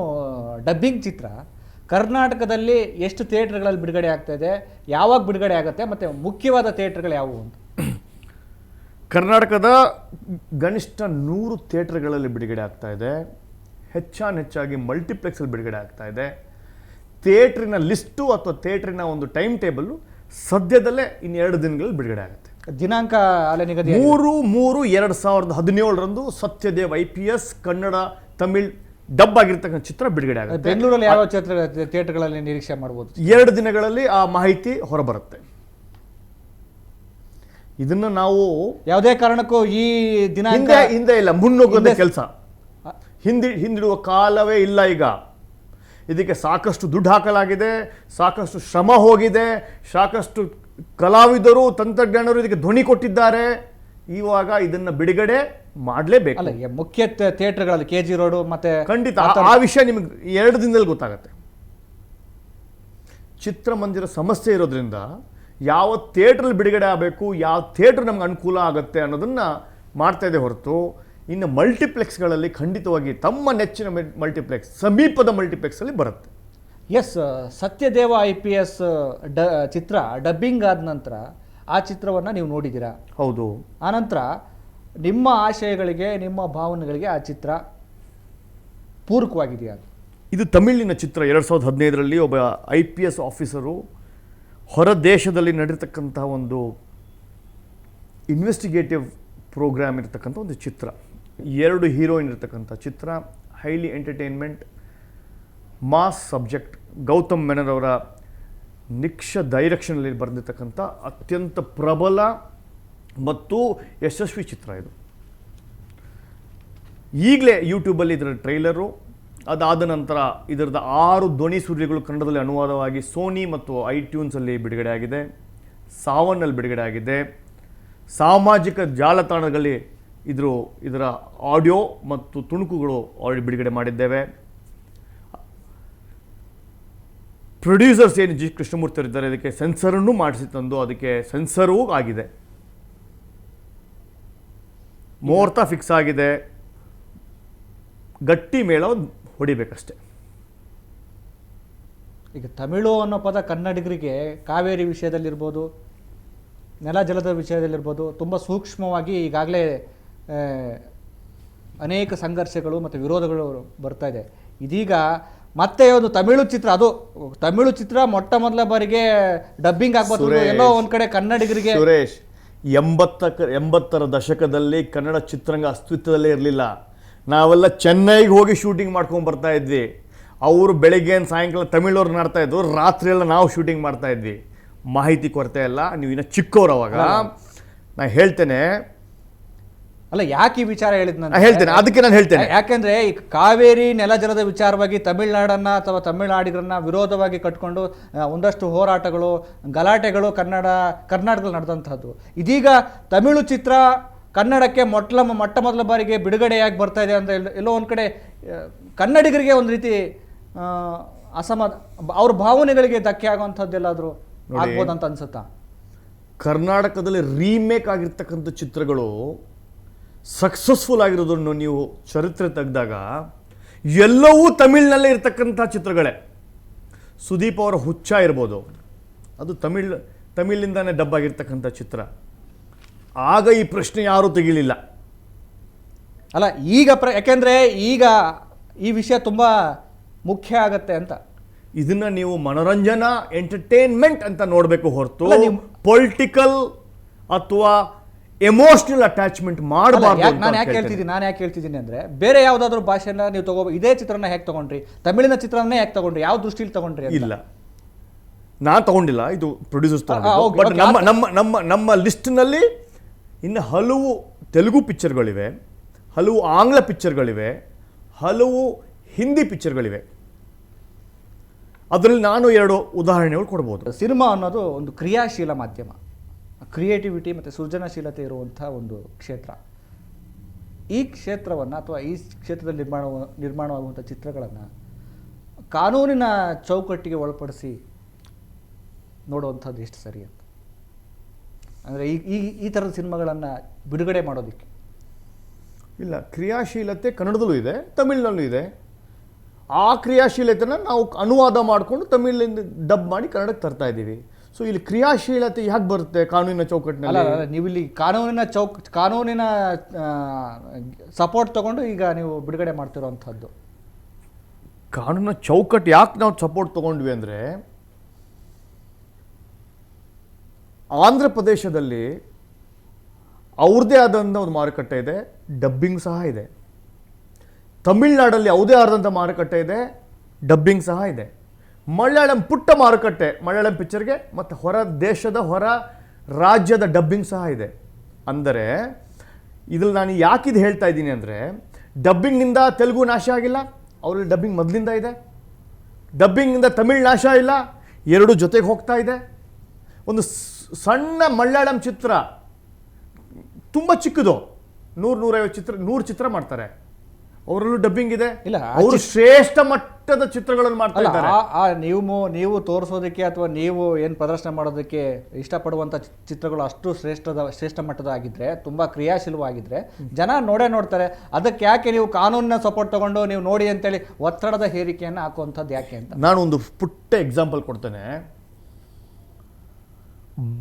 ಡಬ್ಬಿಂಗ್ ಚಿತ್ರ ಕರ್ನಾಟಕದಲ್ಲಿ ಎಷ್ಟು ಥಿಯೇಟರ್ಗಳಲ್ಲಿ ಬಿಡುಗಡೆ ಆಗ್ತಾ ಇದೆ, ಯಾವಾಗ ಬಿಡುಗಡೆ ಆಗುತ್ತೆ, ಮತ್ತು ಮುಖ್ಯವಾದ ಥಿಯೇಟರ್ಗಳು ಯಾವುವು ಅಂತ? ಕರ್ನಾಟಕದ ಗರಿಷ್ಠ 100 ಥಿಯೇಟರ್ಗಳಲ್ಲಿ ಬಿಡುಗಡೆ ಆಗ್ತಾ ಇದೆ. ಹೆಚ್ಚಾಗಿ ಮಲ್ಟಿಪ್ಲೆಕ್ಸಲ್ಲಿ ಬಿಡುಗಡೆ ಆಗ್ತಾ ಇದೆ. ಥಿಯೇಟ್ರಿನ ಲಿಸ್ಟು ಅಥವಾ ಥಿಯೇಟ್ರಿನ ಒಂದು ಟೈಮ್ ಟೇಬಲ್ಲು ಸದ್ಯದಲ್ಲೇ ಇನ್ನು 2 ದಿನಗಳಲ್ಲಿ ಬಿಡುಗಡೆ ಆಗುತ್ತೆ. ದಿನಾಂಕ ಅಲೆ ನಿಗದಿ 3/3/2017 ಸತ್ಯದೇವ್ IPS ಕನ್ನಡ ತಮಿಳ್ ಡಬ್ ಆಗಿರ್ತಕ್ಕಂಥ ಚಿತ್ರ ಬಿಡುಗಡೆ ಆಗುತ್ತೆ. ಬೆಂಗಳೂರಲ್ಲಿ ಯಾವ ಥಿಯೇಟರ್ಗಳಲ್ಲಿ ನಿರೀಕ್ಷೆ ಮಾಡ್ಬೋದು? 2 ದಿನಗಳಲ್ಲಿ ಆ ಮಾಹಿತಿ ಹೊರಬರುತ್ತೆ. ಇದನ್ನ ನಾವು ಯಾವುದೇ ಕಾರಣಕ್ಕೂ ಈ ದಿನಾಂಕ ಹಿಂದೆ ಇಲ್ಲ, ಮುನ್ನೋಗೋದೇ ಕೆಲಸ, ಹಿಂದಿಡುವ ಕಾಲವೇ ಇಲ್ಲ. ಈಗ ಇದಕ್ಕೆ ಸಾಕಷ್ಟು ದುಡ್ಡು ಹಾಕಲಾಗಿದೆ, ಸಾಕಷ್ಟು ಶ್ರಮ ಹೋಗಿದೆ, ಸಾಕಷ್ಟು ಕಲಾವಿದರು, ತಂತ್ರಜ್ಞಾನರು ಇದಕ್ಕೆ ಧ್ವನಿ ಕೊಟ್ಟಿದ್ದಾರೆ. ಇವಾಗ ಇದನ್ನ ಬಿಡುಗಡೆ ಮಾಡಲೇಬೇಕು. ಅಲ್ಲ, ಮುಖ್ಯ ಥಿಯೇಟರ್ಗಳಲ್ಲಿ KG ರೋಡ್ ಮತ್ತೆ ಖಂಡಿತ ಆ ವಿಷಯ ನಿಮಗೆ 2 ದಿನದಲ್ಲಿ ಗೊತ್ತಾಗುತ್ತೆ. ಚಿತ್ರಮಂದಿರ ಸಮಸ್ಯೆ ಇರೋದ್ರಿಂದ ಯಾವ ಥಿಯೇಟ್ರಲ್ಲಿ ಬಿಡುಗಡೆ ಆಗಬೇಕು, ಯಾವ ಥಿಯೇಟ್ರ್ ನಮ್ಗೆ ಅನುಕೂಲ ಆಗುತ್ತೆ ಅನ್ನೋದನ್ನ ಮಾಡ್ತಾ ಇದೆ ಹೊರತು ಇನ್ನು ಮಲ್ಟಿಪ್ಲೆಕ್ಸ್ಗಳಲ್ಲಿ ಖಂಡಿತವಾಗಿ ತಮ್ಮ ನೆಚ್ಚಿನ ಮಲ್ಟಿಪ್ಲೆಕ್ಸ್, ಸಮೀಪದ ಮಲ್ಟಿಪ್ಲೆಕ್ಸಲ್ಲಿ ಬರುತ್ತೆ. ಎಸ್, ಸತ್ಯದೇವ IPS ಚಿತ್ರ ಡಬ್ಬಿಂಗ್ ಆದ ನಂತರ ಆ ಚಿತ್ರವನ್ನು ನೀವು ನೋಡಿದ್ದೀರಾ? ಹೌದು. ಆನಂತರ ನಿಮ್ಮ ಆಶಯಗಳಿಗೆ, ನಿಮ್ಮ ಭಾವನೆಗಳಿಗೆ ಆ ಚಿತ್ರ ಪೂರಕವಾಗಿದೆಯಾ? ಇದು ತಮಿಳಿನ ಚಿತ್ರ. 2015ರಲ್ಲಿ ಒಬ್ಬ IPS ಆಫೀಸರು ಹೊರ ದೇಶದಲ್ಲಿ ನಡೆರ್ತಕ್ಕಂತಹ ಒಂದು ಇನ್ವೆಸ್ಟಿಗೇಟಿವ್ ಪ್ರೋಗ್ರಾಮ್ ಇರತಕ್ಕಂಥ ಒಂದು ಚಿತ್ರ. 2 ಹೀರೋಯಿನ್ ಇರತಕ್ಕಂಥ ಚಿತ್ರ. Highly entertainment, mass subject. Gautham Menon ಅವರ ಡೈರೆಕ್ಷನಲ್ಲಿ ಬರೆದಿರ್ತಕ್ಕಂಥ ಅತ್ಯಂತ ಪ್ರಬಲ ಮತ್ತು ಯಶಸ್ವಿ ಚಿತ್ರ ಇದು. ಈಗಲೇ ಯೂಟ್ಯೂಬಲ್ಲಿ ಇದರ ಟ್ರೈಲರು, ಅದಾದ ನಂತರ ಇದರದ 6 ಧ್ವನಿ ಸುರುಳಿಗಳು ಕನ್ನಡದಲ್ಲಿ ಅನುವಾದವಾಗಿ ಸೋನಿ ಮತ್ತು iTunesಲ್ಲಿ ಬಿಡುಗಡೆ ಆಗಿದೆ, ಸಾವನ್ನಲ್ಲಿ ಬಿಡುಗಡೆ ಆಗಿದೆ, ಸಾಮಾಜಿಕ ಜಾಲತಾಣಗಳಲ್ಲಿ ಇದರ ಆಡಿಯೋ ಮತ್ತು ತುಣುಕುಗಳು ಆಲ್ರೆಡಿ ಬಿಡುಗಡೆ ಮಾಡಿದ್ದೇವೆ. ಪ್ರೊಡ್ಯೂಸರ್ಸ್ ಏನು G ಕೃಷ್ಣಮೂರ್ತಿ ಅವರಿದ್ದಾರೆ, ಅದಕ್ಕೆ ಸೆನ್ಸರನ್ನು ಮಾಡಿಸಿ ತಂದು ಅದಕ್ಕೆ ಸೆನ್ಸರೂ ಆಗಿದೆ, ಮುಹೂರ್ತ ಫಿಕ್ಸ್ ಆಗಿದೆ. ಗಟ್ಟಿ ಮೇಳ ಹೊಡಿಬೇಕಷ್ಟೆ. ಈಗ ತಮಿಳು ಅನ್ನೋ ಪದ ಕನ್ನಡಿಗರಿಗೆ ಕಾವೇರಿ ವಿಷಯದಲ್ಲಿರ್ಬೋದು, ನೆಲ ಜಲದ ವಿಷಯದಲ್ಲಿರ್ಬೋದು ತುಂಬ ಸೂಕ್ಷ್ಮವಾಗಿ ಈಗಾಗಲೇ ಅನೇಕ ಸಂಘರ್ಷಗಳು ಮತ್ತು ವಿರೋಧಗಳು ಬರ್ತಾ ಇದೆ. ಇದೀಗ ಮತ್ತೆ ಒಂದು ತಮಿಳು ಚಿತ್ರ, ಅದು ತಮಿಳು ಚಿತ್ರ ಮೊಟ್ಟ ಮೊದಲ ಬಾರಿಗೆ ಡಬ್ಬಿಂಗ್ ಆಗ್ಬೋದು ಎಲ್ಲೋ ಒಂದ್ ಕಡೆ ಕನ್ನಡಿಗರಿಗೆ. ಸುರೇಶ್, 80ರ ದಶಕದಲ್ಲಿ ಕನ್ನಡ ಚಿತ್ರರಂಗ ಅಸ್ತಿತ್ವದಲ್ಲೇ ಇರಲಿಲ್ಲ. ನಾವೆಲ್ಲ ಚೆನ್ನೈಗೆ ಹೋಗಿ ಶೂಟಿಂಗ್ ಮಾಡ್ಕೊಂಡು ಬರ್ತಾ ಇದ್ವಿ. ಅವರು ಬೆಳಗ್ಗೆ ಸಾಯಂಕಾಲ ತಮಿಳವ್ರು ಮಾಡ್ತಾ ಇದ್ರು, ರಾತ್ರಿ ಎಲ್ಲ ನಾವು ಶೂಟಿಂಗ್ ಮಾಡ್ತಾ ಇದ್ವಿ. ಮಾಹಿತಿ ಕೊರತೆ ಇಲ್ಲ, ನೀವು ಇನ್ನು ಚಿಕ್ಕವ್ರು. ಅವಾಗ ನಾ ಹೇಳ್ತೇನೆ, ಅಲ್ಲ ಯಾಕೆ ಈ ವಿಚಾರ ಹೇಳಿದ್ ನಾನು ಹೇಳ್ತೇನೆ, ಅದಕ್ಕೆ ನಾನು ಹೇಳ್ತೇನೆ. ಯಾಕೆಂದ್ರೆ ಈ ಕಾವೇರಿ ನೆಲ ಜಲದ ವಿಚಾರವಾಗಿ ತಮಿಳ್ನಾಡನ್ನ ಅಥವಾ ತಮಿಳ್ನಾಡಿಗರನ್ನ ವಿರೋಧವಾಗಿ ಕಟ್ಕೊಂಡು ಒಂದಷ್ಟು ಹೋರಾಟಗಳು, ಗಲಾಟೆಗಳು ಕರ್ನಾಟಕದಲ್ಲಿ ನಡೆದಂತಹದ್ದು. ಇದೀಗ ತಮಿಳು ಚಿತ್ರ ಕನ್ನಡಕ್ಕೆ ಮೊಟ್ಟ ಮೊದಲ ಬಾರಿಗೆ ಬಿಡುಗಡೆಯಾಗಿ ಬರ್ತಾ ಇದೆ ಅಂತ ಎಲ್ಲೋ ಒಂದ್ ಕಡೆ ಕನ್ನಡಿಗರಿಗೆ ಒಂದು ರೀತಿ ಅವ್ರ ಭಾವನೆಗಳಿಗೆ ಧಕ್ಕೆ ಆಗುವಂಥದ್ದೆಲ್ಲಾದ್ರೂ ಆಗ್ಬೋದಂತ ಅನ್ಸುತ್ತಾ? ಕರ್ನಾಟಕದಲ್ಲಿ ರೀಮೇಕ್ ಆಗಿರ್ತಕ್ಕಂಥ ಚಿತ್ರಗಳು ಸಕ್ಸಸ್ಫುಲ್ ಆಗಿರೋದನ್ನು ನೀವು ಚರಿತ್ರೆ ತೆಗೆದಾಗ ಎಲ್ಲವೂ ತಮಿಳಿನಲ್ಲೇ ಇರ್ತಕ್ಕಂಥ ಚಿತ್ರಗಳೇ. ಸುದೀಪ್ ಅವರ ಹುಚ್ಚ ಇರ್ಬೋದು, ಅದು ತಮಿಳಿಂದಾನೇ ಡಬ್ ಆಗಿರ್ತಕ್ಕಂಥ ಚಿತ್ರ. ಆಗ ಈ ಪ್ರಶ್ನೆ ಯಾರೂ ತೆಗಿಲಿಲ್ಲ. ಅಲ್ಲ ಈಗ ಯಾಕೆಂದ್ರೆ ಈಗ ಈ ವಿಷಯ ತುಂಬಾ ಮುಖ್ಯ ಆಗತ್ತೆ ಅಂತ. ಇದನ್ನ ನೀವು ಮನೋರಂಜನಾ ಎಂಟರ್ಟೈನ್ಮೆಂಟ್ ಅಂತ ನೋಡಬೇಕು ಹೊರತು ಅಲ್ಲ, ನೀವು ಪೊಲಿಟಿಕಲ್ ಅಥವಾ ಎಮೋಷನಲ್ ಅಟ್ಯಾಚ್ಮೆಂಟ್ ಮಾಡಬಾರ್ದು. ನಾನು ಯಾಕೆ ಹೇಳ್ತಿದ್ದೀನಿ ಅಂದ್ರೆ ಬೇರೆ ಯಾವ್ದಾದ್ರು ಭಾಷೆನ ನೀವು ಇದೇ ಚಿತ್ರನ ಹೇಗೆ ತಗೊಂಡ್ರಿ, ತಮಿಳಿನ ಚಿತ್ರನೇ ಯಾಕೆ ತಗೊಂಡ್ರಿ, ಯಾವ ದೃಷ್ಟಿಲಿ ತಗೊಂಡ್ರಿ ಅಂತ? ಇಲ್ಲ, ನಾನು ತಗೊಂಡಿಲ್ಲ, ಇದು ಪ್ರೊಡ್ಯೂಸರ್ಸ್ ತಗೊಂಡಿದ್ದು. ಬಟ್ ನಮ್ಮ ಲಿಸ್ಟ್ನಲ್ಲಿ ಇನ್ನು ಹಲವು ತೆಲುಗು ಪಿಕ್ಚರ್ಗಳಿವೆ, ಹಲವು ಆಂಗ್ಲ ಪಿಕ್ಚರ್ಗಳಿವೆ, ಹಲವು ಹಿಂದಿ ಪಿಕ್ಚರ್ಗಳಿವೆ. ಅದರಲ್ಲಿ ನಾನು 2 ಉದಾಹರಣೆಗಳು ಕೊಡ್ಬೋದು. ಸಿನಿಮಾ ಅನ್ನೋದು ಒಂದು ಕ್ರಿಯಾಶೀಲ ಮಾಧ್ಯಮ, ಕ್ರಿಯೇಟಿವಿಟಿ ಮತ್ತು ಸೃಜನಶೀಲತೆ ಇರುವಂಥ ಒಂದು ಕ್ಷೇತ್ರ. ಈ ಕ್ಷೇತ್ರವನ್ನು ಅಥವಾ ಈ ಕ್ಷೇತ್ರದಲ್ಲಿ ನಿರ್ಮಾಣವಾಗುವಂಥ ಚಿತ್ರಗಳನ್ನು ಕಾನೂನಿನ ಚೌಕಟ್ಟಿಗೆ ಒಳಪಡಿಸಿ ನೋಡುವಂಥದ್ದು ಎಷ್ಟು ಸರಿ ಅಂತ. ಅಂದರೆ ಈ ಥರದ ಸಿನಿಮಾಗಳನ್ನು ಬಿಡುಗಡೆ ಮಾಡೋದಕ್ಕೆ ಇಲ್ಲ, ಕ್ರಿಯಾಶೀಲತೆ ಕನ್ನಡದಲ್ಲೂ ಇದೆ, ತಮಿಳಿನಲ್ಲೂ ಇದೆ. ಆ ಕ್ರಿಯಾಶೀಲತೆನ ನಾವು ಅನುವಾದ ಮಾಡಿಕೊಂಡು ತಮಿಳಿಂದ ಡಬ್ ಮಾಡಿ ಕನ್ನಡಕ್ಕೆ ತರ್ತಾ ಇದ್ದೀವಿ. ಸೊ ಇಲ್ಲಿ ಕ್ರಿಯಾಶೀಲತೆ ಯಾಕೆ ಬರುತ್ತೆ ಕಾನೂನಿನ ಚೌಕಟ್ಟಿನಲ್ಲಿ? ಅಲ್ಲ, ನೀವು ಇಲ್ಲಿ ಕಾನೂನಿನ ಸಪೋರ್ಟ್ ತಗೊಂಡು ಈಗ ನೀವು ಬಿಡುಗಡೆ ಮಾಡ್ತಿರೋವಂಥದ್ದು. ಕಾನೂನಿನ ಚೌಕಟ್ಟು ಯಾಕೆ ನಾವು ಸಪೋರ್ಟ್ ತಗೊಂಡ್ವಿ ಅಂದರೆ, ಆಂಧ್ರ ಪ್ರದೇಶದಲ್ಲಿ ಅವ್ರದ್ದೇ ಆದಂಥ ಒಂದು ಮಾರುಕಟ್ಟೆ ಇದೆ, ಡಬ್ಬಿಂಗ್ ಸಹ ಇದೆ. ತಮಿಳ್ನಾಡಲ್ಲಿ ಯಾವುದೇ ಆದಂಥ ಮಾರುಕಟ್ಟೆ ಇದೆ, ಡಬ್ಬಿಂಗ್ ಸಹ ಇದೆ. ಮಲಯಾಳಂ ಪುಟ್ಟ ಮಾರುಕಟ್ಟೆ ಮಲಯಾಳಂ ಪಿಕ್ಚರ್ಗೆ, ಮತ್ತು ಹೊರ ರಾಜ್ಯದ ಡಬ್ಬಿಂಗ್ ಸಹ ಇದೆ. ಅಂದರೆ ಇದ್ರಲ್ಲಿ ನಾನು ಯಾಕಿದು ಹೇಳ್ತಾ ಇದ್ದೀನಿ ಅಂದರೆ, ಡಬ್ಬಿಂಗ್ನಿಂದ ತೆಲುಗು ನಾಶ ಆಗಿಲ್ಲ, ಅವರಲ್ಲಿ ಡಬ್ಬಿಂಗ್ ಮೊದಲಿಂದ ಇದೆ. ಡಬ್ಬಿಂಗಿಂದ ತಮಿಳ್ ನಾಶ ಇಲ್ಲ, 2 ಜೊತೆಗೆ ಹೋಗ್ತಾ ಇದೆ. ಒಂದು ಸಣ್ಣ ಮಲಯಾಳಂ ಚಿತ್ರ ತುಂಬ ಚಿಕ್ಕದು, 100 ಚಿತ್ರ ಮಾಡ್ತಾರೆ, ಅವರಲ್ಲೂ ಡಬ್ಬಿಂಗ್ ಇದೆ. ಇಲ್ಲ, ಅವರು ಶ್ರೇಷ್ಠ ಮಟ್ಟದ ಚಿತ್ರಗಳನ್ನು ಮಾಡ್ತಾ ಇದ್ದಾರೆ. ನೀವು ತೋರಿಸೋದಕ್ಕೆ ಅಥವಾ ನೀವು ಏನು ಪ್ರದರ್ಶನ ಮಾಡೋದಕ್ಕೆ ಇಷ್ಟಪಡುವಂಥ ಚಿತ್ರಗಳು ಅಷ್ಟು ಶ್ರೇಷ್ಠ ಮಟ್ಟದ ಆಗಿದ್ರೆ, ತುಂಬ ಕ್ರಿಯಾಶೀಲವಾಗಿದ್ರೆ ಜನ ನೋಡ್ತಾರೆ. ಅದಕ್ಕೆ ಯಾಕೆ ನೀವು ಕಾನೂನಿನ ಸಪೋರ್ಟ್ ತಗೊಂಡು ನೀವು ನೋಡಿ ಅಂತೇಳಿ ಒತ್ತಡದ ಹೇರಿಕೆಯನ್ನು ಹಾಕುವಂಥದ್ದು ಯಾಕೆ ಅಂತ ನಾನು ಒಂದು ಪುಟ್ಟ ಎಕ್ಸಾಂಪಲ್ ಕೊಡ್ತೇನೆ.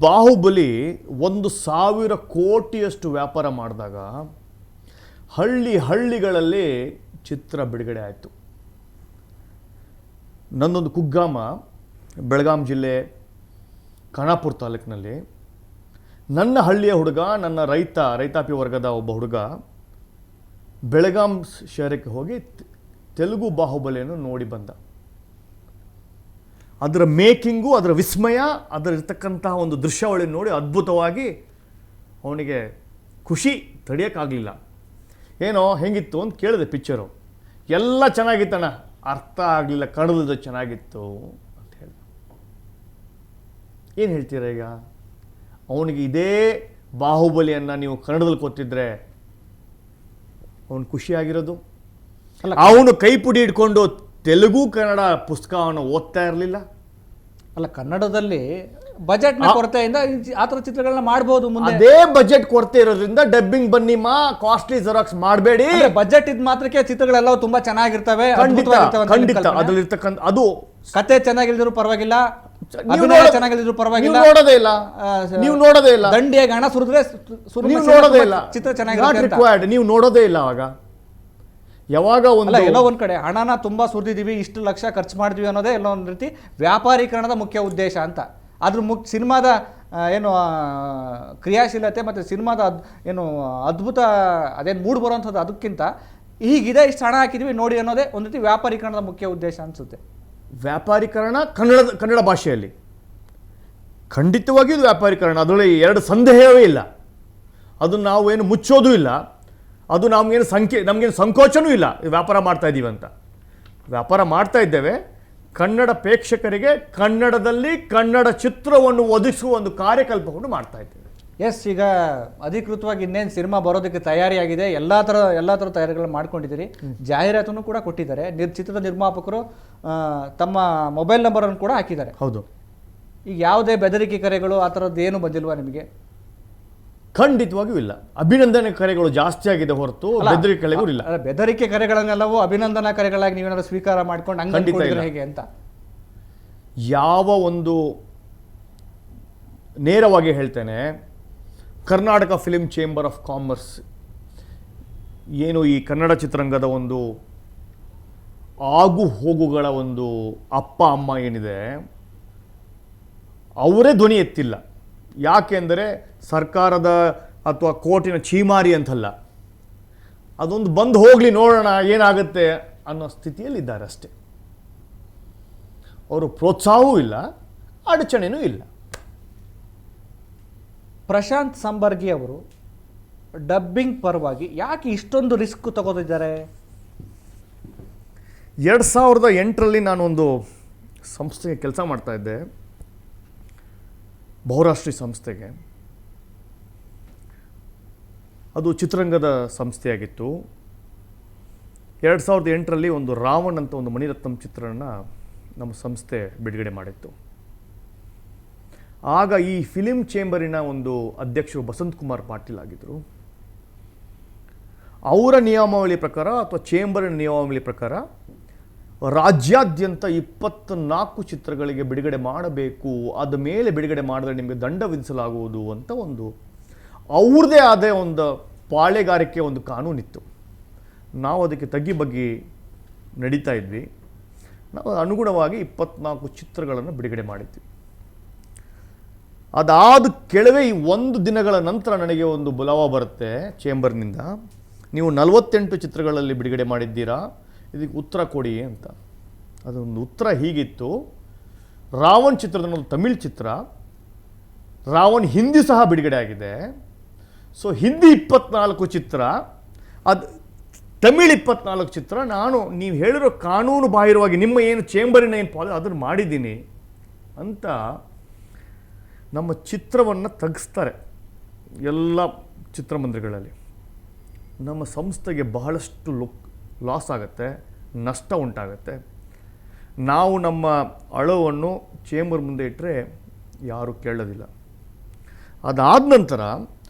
ಬಾಹುಬಲಿ 1,000 ಕೋಟಿಯಷ್ಟು ವ್ಯಾಪಾರ ಮಾಡಿದಾಗ ಹಳ್ಳಿಗಳಲ್ಲಿ ಚಿತ್ರ ಬಿಡುಗಡೆ ಆಯಿತು. ನನ್ನೊಂದು ಕುಗ್ರಾಮ, ಬೆಳಗಾಂ ಜಿಲ್ಲೆ ಖಾನಾಪುರ ತಾಲೂಕಿನಲ್ಲಿ, ನನ್ನ ಹಳ್ಳಿಯ ಹುಡುಗ, ನನ್ನ ರೈತಾಪಿ ವರ್ಗದ ಒಬ್ಬ ಹುಡುಗ ಬೆಳಗಾಂ ಶಹರಕ್ಕೆ ಹೋಗಿ ತೆಲುಗು ಬಾಹುಬಲಿಯನ್ನು ನೋಡಿ ಬಂದ. ಅದರ ಮೇಕಿಂಗು, ಅದರ ವಿಸ್ಮಯ, ಅದರ ಇರ್ತಕ್ಕಂತಹ ಒಂದು ದೃಶ್ಯಾವಳಿ ನೋಡಿ ಅದ್ಭುತವಾಗಿ ಅವನಿಗೆ ಖುಷಿ ತಡೆಯೋಕ್ಕಾಗಲಿಲ್ಲ. ಏನೋ ಹೆಂಗಿತ್ತು ಅಂತ ಕೇಳಿದೆ ಪಿಕ್ಚರು. ಎಲ್ಲ ಚೆನ್ನಾಗಿತ್ತಣ್ಣ, ಅರ್ಥ ಆಗಲಿಲ್ಲ, ಕನ್ನಡದ ಚೆನ್ನಾಗಿತ್ತು ಅಂತ ಹೇಳಿ. ಏನು ಹೇಳ್ತೀರ ಈಗ? ಅವನಿಗೆ ಇದೇ ಬಾಹುಬಲಿಯನ್ನು ನೀವು ಕನ್ನಡದಲ್ಲಿ ಕೊಟ್ಟಿದ್ರೆ ಅವನು ಖುಷಿಯಾಗಿರೋದು. ಅವನು ಕೈಪುಡಿ ಇಟ್ಕೊಂಡು ತೆಲುಗು ಕನ್ನಡ ಪುಸ್ತಕವನ್ನು ಓದ್ತಾ ಇರಲಿಲ್ಲ. ಅಲ್ಲ, ಕನ್ನಡದಲ್ಲಿ ಬಜೆಟ್ನ ಕೊರತೆಯಿಂದ ಆ ಥರ ಚಿತ್ರಗಳನ್ನ ಮಾಡ್ಬೋದು ಮುಂದೆ. ಅದೇ ಬಜೆಟ್ ಕೊರತೆ ಇರೋದ್ರಿಂದ ಡಬ್ಬಿಂಗ್ ಬನ್ನಿಮ್ಮ, ಕಾಸ್ಟ್ಲಿ ಜೆರಾಕ್ಸ್ ಮಾಡಬೇಡಿ. ಬಜೆಟ್ ಇದ್ ಮಾತ್ರಕ್ಕೆ ಚಿತ್ರಗಳೆಲ್ಲ ತುಂಬಾ ಚೆನ್ನಾಗಿರ್ತವೆ. ಖಂಡಿತ ಅದರಲ್ಲಿರ್ತಕ್ಕಂಥ ಅದು ಕತೆ ಚೆನ್ನಾಗಿಲ್ದಿದ್ರು ಪರವಾಗಿಲ್ಲ, ಚೆನ್ನಾಗಿಲ್ದಿದ್ರು ಪರವಾಗಿಲ್ಲ, ನೀವು ನೋಡೋದೇ ಇಲ್ಲ. ದಂಡಿಯಾಗಿ ಹಣ ಸುರಿದ್ರೆ ನೋಡೋದೇ ಇಲ್ಲ, ಚಿತ್ರ ಚೆನ್ನಾಗಿರುತ್ತೆ, ನೀವು ನೋಡೋದೇ ಇಲ್ಲ. ಅವಾಗ ಯಾವಾಗ ಎಲ್ಲೋ ಒಂದ್ ಕಡೆ ಹಣನ ತುಂಬಾ ಸುರಿದಿದೀವಿ, ಇಷ್ಟು ಲಕ್ಷ ಖರ್ಚು ಮಾಡಿದ್ವಿ ಅನ್ನೋದೇ ಎಲ್ಲೋ ಒಂದ್ ರೀತಿ ವ್ಯಾಪಾರೀಕರಣದ ಮುಖ್ಯ ಉದ್ದೇಶ ಅಂತ. ಅದ್ರ ಸಿನಿಮಾದ ಏನು ಕ್ರಿಯಾಶೀಲತೆ ಮತ್ತು ಸಿನಿಮಾದ ಏನು ಅದ್ಭುತ ಅದೇನು ಮೂಡ್ ಬರುವಂಥದ್ದು ಅದಕ್ಕಿಂತ ಹೀಗಿದೆ, ಇಷ್ಟು ಹಣ ಹಾಕಿದ್ವಿ ನೋಡಿ ಅನ್ನೋದೇ ಒಂದು ರೀತಿ ವ್ಯಾಪಾರೀಕರಣದ ಮುಖ್ಯ ಉದ್ದೇಶ ಅನಿಸುತ್ತೆ. ವ್ಯಾಪಾರೀಕರಣ ಕನ್ನಡ ಭಾಷೆಯಲ್ಲಿ ಖಂಡಿತವಾಗಿಯೂ ಇದು ವ್ಯಾಪಾರೀಕರಣ, ಅದರಲ್ಲಿ 2 ಸಂದೇಹವೇ ಇಲ್ಲ. ಅದು ನಾವೇನು ಮುಚ್ಚೋದು ಇಲ್ಲ, ಅದು ನಮಗೇನು ಸಂಕೋಚನೂ ಇಲ್ಲ. ವ್ಯಾಪಾರ ಮಾಡ್ತಾ ಇದ್ದೀವಿ ಅಂತ ವ್ಯಾಪಾರ ಮಾಡ್ತಾ ಇದ್ದೇವೆ. ಕನ್ನಡ ಪ್ರೇಕ್ಷಕರಿಗೆ ಕನ್ನಡದಲ್ಲಿ ಕನ್ನಡ ಚಿತ್ರವನ್ನು ಒದಗಿಸುವ ಒಂದು ಕಾರ್ಯಕಲ್ಪವನ್ನು ಮಾಡ್ತಾ ಇದ್ದೇವೆ. ಎಸ್, ಈಗ ಅಧಿಕೃತವಾಗಿ ಇನ್ನೇನು ಸಿನಿಮಾ ಬರೋದಕ್ಕೆ ತಯಾರಿಯಾಗಿದೆ. ಎಲ್ಲ ಥರ ತಯಾರಿಗಳನ್ನು ಮಾಡ್ಕೊಂಡಿದ್ದೀರಿ, ಜಾಹೀರಾತನ್ನು ಕೂಡ ಕೊಟ್ಟಿದ್ದಾರೆ. ಚಿತ್ರದ ನಿರ್ಮಾಪಕರು ತಮ್ಮ ಮೊಬೈಲ್ ನಂಬರನ್ನು ಕೂಡ ಹಾಕಿದ್ದಾರೆ. ಹೌದು. ಈಗ ಯಾವುದೇ ಬೆದರಿಕೆ ಕರೆಗಳು ಆ ಥರದ್ದು ಏನು ಬಂದಿಲ್ವಾ ನಿಮಗೆ? ಖಂಡಿತವಾಗಿಯೂ ಇಲ್ಲ. ಅಭಿನಂದನೆ ಕರೆಗಳು ಜಾಸ್ತಿ ಆಗಿದೆ ಹೊರತು ಬೆದರಿಕೆ ಕರೆಗಳು ಇಲ್ಲ. ಬೆದರಿಕೆ ಕರೆಗಳನ್ನೆಲ್ಲವೂ ಅಭಿನಂದನಾ ಕರೆಗಳಾಗಿ ನೀವೇನಾದ್ರೂ ಸ್ವೀಕಾರ ಮಾಡ್ಕೊಂಡು ಹೇಗೆ ಅಂತ? ಯಾವ ಒಂದು ನೇರವಾಗಿ ಹೇಳ್ತೇನೆ, Karnataka film chamber of commerce ಏನು ಈ ಕನ್ನಡ ಚಿತ್ರರಂಗದ ಒಂದು ಆಗು ಹೋಗುಗಳ ಒಂದು ಅಪ್ಪ ಅಮ್ಮ ಏನಿದೆ, ಅವರೇ ಧ್ವನಿ ಎತ್ತಿಲ್ಲ. ಯಾಕೆಂದರೆ ಸರ್ಕಾರದ ಅಥವಾ ಕೋರ್ಟಿನ ಛೀಮಾರಿ ಅಂತಲ್ಲ, ಅದೊಂದು ಬಂದು ಹೋಗಲಿ ನೋಡೋಣ ಏನಾಗುತ್ತೆ ಅನ್ನೋ ಸ್ಥಿತಿಯಲ್ಲಿದ್ದಾರೆ ಅಷ್ಟೇ. ಅವರು ಪ್ರೋತ್ಸಾಹವೂ ಇಲ್ಲ, ಅಡಚಣೆನೂ ಇಲ್ಲ. ಪ್ರಶಾಂತ್ ಸಂಬರ್ಗಿ ಅವರು ಡಬ್ಬಿಂಗ್ ಪರವಾಗಿ ಯಾಕೆ ಇಷ್ಟೊಂದು ರಿಸ್ಕ್ ತಗೋತಿದ್ದಾರೆ? 2008ರಲ್ಲಿ ನಾನೊಂದು ಸಂಸ್ಥೆಗೆ ಕೆಲಸ ಮಾಡ್ತಾ ಇದ್ದೆ, ಬಹುರಾಷ್ಟ್ರೀಯ ಸಂಸ್ಥೆಗೆ. ಅದು ಚಿತ್ರರಂಗದ ಸಂಸ್ಥೆಯಾಗಿತ್ತು. 2008ರಲ್ಲಿ ಒಂದು ರಾವಣ್ ಅಂತ ಒಂದು ಮಣಿರತ್ನಂ ಚಿತ್ರನ ನಮ್ಮ ಸಂಸ್ಥೆ ಬಿಡುಗಡೆ ಮಾಡಿತ್ತು. ಆಗ ಈ ಫಿಲಿಂ ಚೇಂಬರಿನ ಒಂದು ಅಧ್ಯಕ್ಷರು ಬಸಂತ್ ಕುಮಾರ್ ಪಾಟೀಲ್ ಆಗಿದ್ದರು. ಅವರ ನಿಯಮಾವಳಿ ಪ್ರಕಾರ ಅಥವಾ ಚೇಂಬರಿನ ನಿಯಮಾವಳಿ ಪ್ರಕಾರ ರಾಜ್ಯಾದ್ಯಂತ 24 ಚಿತ್ರಗಳಿಗೆ ಬಿಡುಗಡೆ ಮಾಡಬೇಕು, ಆದ ಮೇಲೆ ಬಿಡುಗಡೆ ಮಾಡಿದ್ರೆ ನಿಮಗೆ ದಂಡ ವಿಧಿಸಲಾಗುವುದು ಅಂತ ಒಂದು ಅವ್ರದ್ದೇ ಆದ ಒಂದು ಪಾಳೆಗಾರಿಕೆ ಒಂದು ಕಾನೂನಿತ್ತು. ನಾವು ಅದಕ್ಕೆ ತಗ್ಗಿ ಬಗ್ಗಿ ನಡೀತಾ ಇದ್ವಿ. ನಾವು ಅನುಗುಣವಾಗಿ 24 ಚಿತ್ರಗಳನ್ನು ಬಿಡುಗಡೆ ಮಾಡಿದ್ವಿ. ಅದಾದ ಕೆಲವೇ ಈ 1 ದಿನಗಳ ನಂತರ ನನಗೆ ಒಂದು ಬುಲಾವ ಬರುತ್ತೆ ಚೇಂಬರ್ನಿಂದ, ನೀವು 48 ಚಿತ್ರಗಳಲ್ಲಿ ಬಿಡುಗಡೆ ಮಾಡಿದ್ದೀರಾ, ಇದಕ್ಕೆ ಉತ್ತರ ಕೊಡಿ ಅಂತ. ಅದೊಂದು ಉತ್ತರ ಹೀಗಿತ್ತು: ರಾವಣ್ ಚಿತ್ರದ ಒಂದು ತಮಿಳ್ ಚಿತ್ರ, ರಾವಣ್ ಹಿಂದಿ ಸಹ ಬಿಡುಗಡೆ ಆಗಿದೆ. ಸೊ ಹಿಂದಿ 24 ಚಿತ್ರ, ಅದು ತಮಿಳ್ 24 ಚಿತ್ರ. ನೀವು ಹೇಳಿರೋ ಕಾನೂನು ಬಾಹಿರವಾಗಿ ನಿಮ್ಮ ಏನು ಚೇಂಬರಿನ ಏನು ಪಾಲಿ ಅದನ್ನು ಮಾಡಿದ್ದೀನಿ ಅಂತ ನಮ್ಮ ಚಿತ್ರವನ್ನು ತೆಗೆಸ್ತಾರೆ ಎಲ್ಲ ಚಿತ್ರಮಂದಿರಗಳಲ್ಲಿ. ನಮ್ಮ ಸಂಸ್ಥೆಗೆ ಬಹಳಷ್ಟು ಲಾಸ್ ಆಗುತ್ತೆ, ನಷ್ಟ ಉಂಟಾಗುತ್ತೆ. ನಾವು ನಮ್ಮ ಅಳವನ್ನು ಚೇಂಬರ್ ಮುಂದೆ ಇಟ್ಟರೆ ಯಾರೂ ಕೇಳೋದಿಲ್ಲ. ಅದಾದ ನಂತರ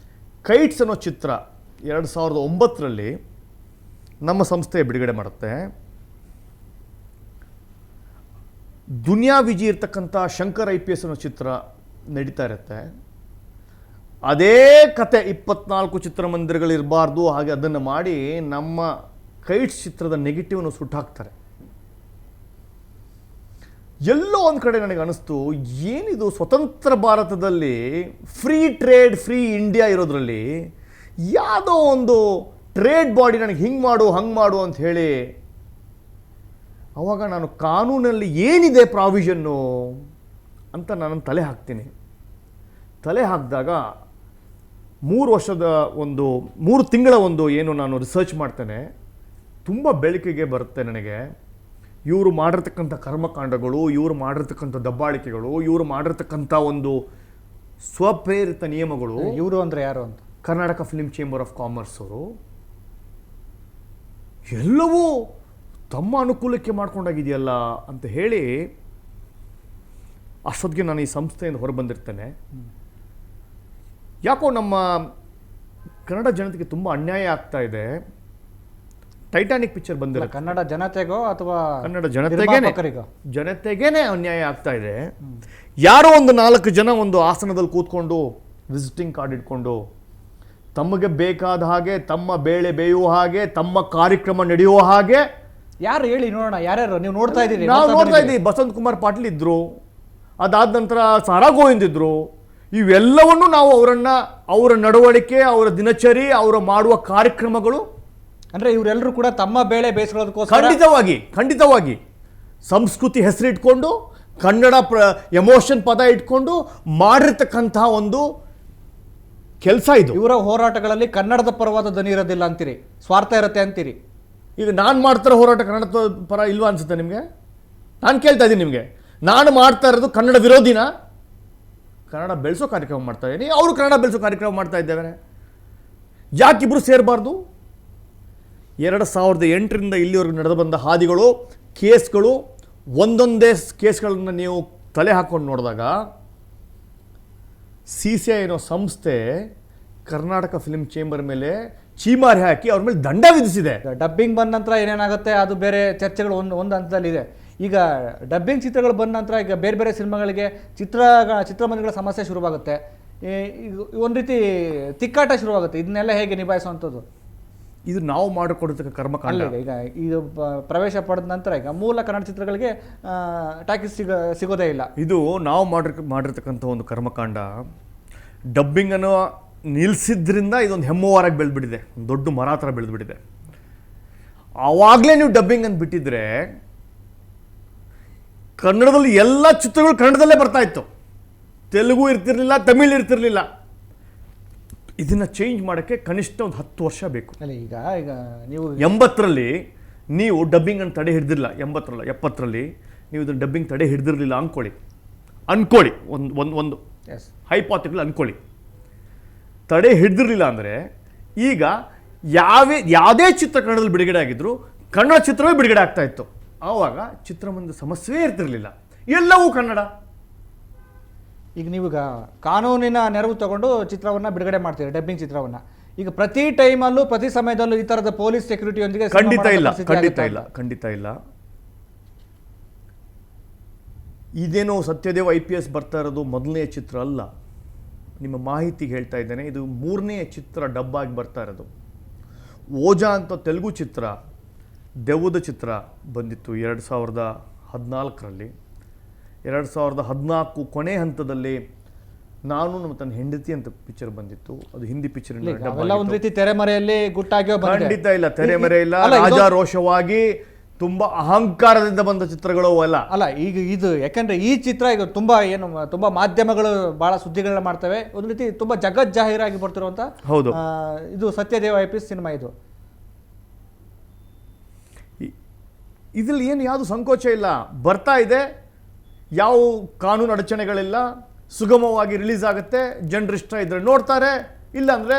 ಕೈಟ್ಸ್ ಅನ್ನೋ ಚಿತ್ರ 2009ರಲ್ಲಿ ನಮ್ಮ ಸಂಸ್ಥೆ ಬಿಡುಗಡೆ ಮಾಡುತ್ತೆ. ದುನಿಯಾ ವಿಜಿ ಇರ್ತಕ್ಕಂಥ ಶಂಕರ್ IPS ಅನ್ನೋ ಚಿತ್ರ ನಡೀತಾ ಇರುತ್ತೆ. ಅದೇ ಕತೆ 24 ಚಿತ್ರಮಂದಿರಗಳಿರಬಾರ್ದು, ಹಾಗೆ ಅದನ್ನು ಮಾಡಿ ನಮ್ಮ ಕೈಟ್ಸ್ ಚಿತ್ರದ ನೆಗೆಟಿವ್ನು ಸುಟ್ಟಾಕ್ತಾರೆ. ಎಲ್ಲೋ ಒಂದು ಕಡೆ ನನಗೆ ಅನಿಸ್ತು, ಏನಿದು ಸ್ವತಂತ್ರ ಭಾರತದಲ್ಲಿ ಫ್ರೀ ಟ್ರೇಡ್, ಫ್ರೀ ಇಂಡಿಯಾ ಇರೋದ್ರಲ್ಲಿ ಯಾವುದೋ ಒಂದು ಟ್ರೇಡ್ ಬಾಡಿ ನನಗೆ ಹಿಂಗೆ ಮಾಡು ಹಂಗೆ ಮಾಡು ಅಂತ ಹೇಳಿ, ಆವಾಗ ನಾನು ಕಾನೂನಲ್ಲಿ ಏನಿದೆ ಪ್ರಾವಿಷನ್ನು ಅಂತ ನಾನು ತಲೆ ಹಾಕ್ತೀನಿ. ತಲೆ ಹಾಕಿದಾಗ 3 ತಿಂಗಳ ಒಂದು ಏನು ನಾನು ರಿಸರ್ಚ್ ಮಾಡ್ತೇನೆ, ತುಂಬ ಬೆಳಕಿಗೆ ಬರುತ್ತೆ ನನಗೆ. ಇವರು ಮಾಡಿರ್ತಕ್ಕಂಥ ಕರ್ಮಕಾಂಡಗಳು, ಇವರು ಮಾಡಿರ್ತಕ್ಕಂಥ ದಬ್ಬಾಳಿಕೆಗಳು, ಇವರು ಮಾಡಿರ್ತಕ್ಕಂಥ ಒಂದು ಸ್ವಪ್ರೇರಿತ ನಿಯಮಗಳು. ಇವರು ಅಂದರೆ ಯಾರು ಅಂತ? Karnataka film chamber of commerce ಅವರು ಎಲ್ಲವೂ ತಮ್ಮ ಅನುಕೂಲಕ್ಕೆ ಮಾಡ್ಕೊಂಡಾಗಿದೆಯಲ್ಲ ಅಂತ ಹೇಳಿ, ಅಷ್ಟೊತ್ತಿಗೆ ನಾನು ಈ ಸಂಸ್ಥೆಯಿಂದ ಹೊರಬಂದಿರ್ತೇನೆ. ಯಾಕೋ ನಮ್ಮ ಕನ್ನಡ ಜನತೆಗೆ ತುಂಬ ಅನ್ಯಾಯ ಆಗ್ತಾ ಇದೆ. ಟೈಟಾನಿಕ್ ಪಿಕ್ಚರ್ ಬಂದಿಲ್ಲ, ಕನ್ನಡ ಜನತೆಗೋ ಅಥವಾ ಕನ್ನಡ ಜನತೆಗೇನೆ ಅನ್ಯಾಯ ಆಗ್ತಾ ಇದೆ. ಯಾರೋ ಒಂದು 4 ಜನ ಒಂದು ಆಸನದಲ್ಲಿ ಕೂತ್ಕೊಂಡು ವಿಸಿಟಿಂಗ್ ಕಾರ್ಡ್ ಇಟ್ಕೊಂಡು ತಮಗೆ ಬೇಕಾದ ಹಾಗೆ, ತಮ್ಮ ಬೇಳೆ ಬೇಯುವ ಹಾಗೆ, ತಮ್ಮ ಕಾರ್ಯಕ್ರಮ ನಡೆಯುವ ಹಾಗೆ. ಯಾರು ಹೇಳಿ ನೋಡೋಣ, ಯಾರ್ಯಾರು ನೀವು ನೋಡ್ತಾ ಇದ್ದೀರಿ? ನಾವು ನೋಡ್ತಾ ಇದ್ದೀವಿ. ಬಸಂತ್ ಕುಮಾರ್ ಪಾಟೀಲ್ ಇದ್ರು, ಅದಾದ ನಂತರ ಸಾರಾ ಗೋವಿಂದ್ ಇದ್ರು. ಇವೆಲ್ಲವನ್ನು ನಾವು ಅವರ ನಡವಳಿಕೆ, ಅವರ ದಿನಚರಿ, ಅವರ ಮಾಡುವ ಕಾರ್ಯಕ್ರಮಗಳು, ಅಂದ್ರೆ ಇವರೆಲ್ಲರೂ ಕೂಡ ತಮ್ಮ ಬೇಳೆ ಬೇಯಿಸೋದಕ್ಕೋಸ್ಕರ ಖಂಡಿತವಾಗಿ ಸಂಸ್ಕೃತಿ ಹೆಸರಿಟ್ಕೊಂಡು, ಕನ್ನಡ ಎಮೋಷನ್ ಪದ ಇಟ್ಕೊಂಡು ಮಾಡಿರ್ತಕ್ಕಂತಹ ಒಂದು ಕೆಲಸ ಇದು. ಇವರ ಹೋರಾಟಗಳಲ್ಲಿ ಕನ್ನಡದ ಪರವಾದ ಧ್ವನಿ ಇರೋದಿಲ್ಲ ಅಂತೀರಿ, ಸ್ವಾರ್ಥ ಇರುತ್ತೆ ಅಂತೀರಿ. ಈಗ ನಾನು ಮಾಡ್ತಾರೋ ಹೋರಾಟ ಕನ್ನಡದ ಪರ ಇಲ್ವಾ ಅನ್ಸುತ್ತೆ ನಿಮಗೆ? ನಾನು ಕೇಳ್ತಾ ಇದ್ದೀನಿ ನಿಮಗೆ, ನಾನು ಮಾಡ್ತಾ ಇರೋದು ಕನ್ನಡ ವಿರೋಧಿನ? ಕನ್ನಡ ಬೆಳೆಸೋ ಕಾರ್ಯಕ್ರಮ ಮಾಡ್ತಾ ಇದ್ದೀನಿ, ಅವರು ಕನ್ನಡ ಬೆಳೆಸೋ ಕಾರ್ಯಕ್ರಮ ಮಾಡ್ತಾ ಇದ್ದೇವೆ. ಯಾಕಿಬ್ರು ಸೇರಬಾರ್ದು? 2008ರಿಂದ ಇಲ್ಲಿವರೆಗೂ ನಡೆದು ಬಂದ ಹಾದಿಗಳು, ಕೇಸ್ಗಳು, ಒಂದೊಂದೇ ಕೇಸ್ಗಳನ್ನು ನೀವು ತಲೆ ಹಾಕ್ಕೊಂಡು ನೋಡಿದಾಗ CCI ಏನೋ ಸಂಸ್ಥೆ ಕರ್ನಾಟಕ ಫಿಲ್ಮ್ ಚೇಂಬರ್ ಮೇಲೆ ಚೀಮಾರಿ ಹಾಕಿ ಅವ್ರ ಮೇಲೆ ದಂಡ ವಿಧಿಸಿದೆ. ಡಬ್ಬಿಂಗ್ ಬಂದ ನಂತರ ಏನೇನಾಗುತ್ತೆ ಅದು ಬೇರೆ ಚರ್ಚೆಗಳು ಒಂದು ಹಂತದಲ್ಲಿದೆ. ಈಗ ಡಬ್ಬಿಂಗ್ ಚಿತ್ರಗಳು ಬಂದ ನಂತರ ಈಗ ಬೇರೆ ಬೇರೆ ಸಿನಿಮಾಗಳಿಗೆ ಚಿತ್ರಮಂದಿರಗಳ ಸಮಸ್ಯೆ ಶುರುವಾಗುತ್ತೆ. ಈಗ ಒಂದು ರೀತಿ ತಿಕ್ಕಾಟ ಶುರುವಾಗುತ್ತೆ. ಇದನ್ನೆಲ್ಲ ಹೇಗೆ ನಿಭಾಯಿಸುವಂಥದ್ದು? ಇದು ನಾವು ಮಾಡಿಕೊಡತಕ್ಕ ಕರ್ಮಕಾಂಡ. ಈಗ ಇದು ಪ್ರವೇಶ ಪಡೆದ ನಂತರ ಈಗ ಮೂಲ ಕನ್ನಡ ಚಿತ್ರಗಳಿಗೆ ಟಾಕೀಸ್ ಸಿಗೋದೇ ಇಲ್ಲ. ಇದು ನಾವು ಮಾಡಿರ್ತಕ್ಕಂಥ ಒಂದು ಕರ್ಮಕಾಂಡ. ಡಬ್ಬಿಂಗನ್ನು ನಿಲ್ಲಿಸಿದ್ರಿಂದ ಇದೊಂದು ಹೆಮ್ಮುವಾರಾಗಿ ಬೆಳೆದ್ಬಿಟ್ಟಿದೆ, ಒಂದು ದೊಡ್ಡ ಮರ ಥರ ಬೆಳೆದ್ಬಿಟ್ಟಿದೆ. ಆವಾಗಲೇ ನೀವು ಡಬ್ಬಿಂಗ್ ಅಂತ ಬಿಟ್ಟಿದ್ರೆ ಕನ್ನಡದಲ್ಲಿ ಎಲ್ಲ ಚಿತ್ರಗಳು ಕನ್ನಡದಲ್ಲೇ ಬರ್ತಾ ಇತ್ತು, ತೆಲುಗು ಇರ್ತಿರ್ಲಿಲ್ಲ, ತಮಿಳ್ ಇರ್ತಿರ್ಲಿಲ್ಲ. ಇದನ್ನು ಚೇಂಜ್ ಮಾಡೋಕ್ಕೆ ಕನಿಷ್ಠ ಒಂದು 10 ವರ್ಷ ಬೇಕು. ಅಲ್ಲ ಈಗ ಈಗ ನೀವು 80ರಲ್ಲಿ ನೀವು ಡಬ್ಬಿಂಗನ್ನು ತಡೆ ಹಿಡ್ದಿರಲಿಲ್ಲ, 70ರಲ್ಲಿ ನೀವು ಇದನ್ನು ಡಬ್ಬಿಂಗ್ ತಡೆ ಹಿಡ್ದಿರಲಿಲ್ಲ ಅನ್ಕೊಳ್ಳಿ ಒಂದು ಹೈಪಾಥೆಟಿಕಲ್ ಅನ್ಕೊಳ್ಳಿ. ತಡೆ ಹಿಡ್ದಿರಲಿಲ್ಲ ಅಂದರೆ ಈಗ ಯಾವುದೇ ಚಿತ್ರ ಕನ್ನಡದಲ್ಲಿ ಬಿಡುಗಡೆ ಆಗಿದ್ರು ಕನ್ನಡ ಚಿತ್ರವೇ ಬಿಡುಗಡೆ ಆಗ್ತಾ ಇತ್ತು. ಆವಾಗ ಚಿತ್ರಮಂದಿರ ಸಮಸ್ಯೆಯೇ ಇರ್ತಿರಲಿಲ್ಲ, ಎಲ್ಲವೂ ಕನ್ನಡ. ಈಗ ನೀವೀಗ ಕಾನೂನಿನ ನೆರವು ತಗೊಂಡು ಚಿತ್ರವನ್ನು ಬಿಡುಗಡೆ ಮಾಡ್ತೀರಿ, ಡಬ್ಬಿಂಗ್ ಚಿತ್ರವನ್ನು. ಈಗ ಪ್ರತಿ ಟೈಮಲ್ಲೂ ಪ್ರತಿ ಸಮಯದಲ್ಲೂ ಈ ಥರದ ಪೊಲೀಸ್ ಸೆಕ್ಯೂರಿಟಿಯೊಂದಿಗೆ ಖಂಡಿತ ಇಲ್ಲ. ಇದೇನೋ ಸತ್ಯದೇವ IPS ಬರ್ತಾ ಇರೋದು ಮೊದಲನೇ ಚಿತ್ರ ಅಲ್ಲ. ನಿಮ್ಮ ಮಾಹಿತಿಗೆ ಹೇಳ್ತಾ ಇದ್ದೇನೆ, ಇದು 3ನೇ ಚಿತ್ರ ಡಬ್ಬಾಗಿ ಬರ್ತಾ ಇರೋದು. ಓಜಾ ಅಂತ ತೆಲುಗು ಚಿತ್ರ, ದೆವ್ವದ ಚಿತ್ರ ಬಂದಿತ್ತು 2014ರಲ್ಲಿ. 2014 ಕೊನೆ ಹಂತದಲ್ಲಿ ನಾನು ನಮ್ಮ ತನ್ನ ಹೆಂಡತಿ ಅಂತ ಪಿಕ್ಚರ್ ಬಂದಿತ್ತು. ಅದು ಹಿಂದಿ ಪಿಕ್ಚರ್. ಒಂದು ರೀತಿ ತೆರೆಮರೆಯಲ್ಲಿ ಗುಟ್ಟಾಗಿ ಖಂಡಿತ ಇಲ್ಲ, ತೆರೆಮರೆ ಇಲ್ಲ, ರಾಜಾರೋಷವಾಗಿ ತುಂಬಾ ಅಹಂಕಾರದಿಂದ ಬಂದ ಚಿತ್ರಗಳು ಅಲ್ಲ. ಈಗ ಇದು ಯಾಕಂದ್ರೆ ಈ ಚಿತ್ರ ಈಗ ತುಂಬಾ ಮಾಧ್ಯಮಗಳು ಬಹಳ ಸುದ್ದಿಗಳನ್ನ ಮಾಡ್ತವೆ. ಒಂದು ರೀತಿ ತುಂಬಾ ಜಗಜ್ಜಾಹೀರಾಗಿ ಬರ್ತಿರುವಂತ ಹೌದು ಇದು ಸತ್ಯದೇವ IPS ಸಿನಿಮಾ. ಇದ್ರಲ್ಲಿ ಏನು ಯಾವುದು ಸಂಕೋಚ ಇಲ್ಲ, ಬರ್ತಾ ಇದೆ, ಯಾವ ಕಾನೂನು ಅಡಚಣೆಗಳಿಲ್ಲ, ಸುಗಮವಾಗಿ ರಿಲೀಸ್ ಆಗುತ್ತೆ. ಜನರು ಇಷ್ಟ ಇದ್ರೆ ನೋಡ್ತಾರೆ, ಇಲ್ಲಾಂದ್ರೆ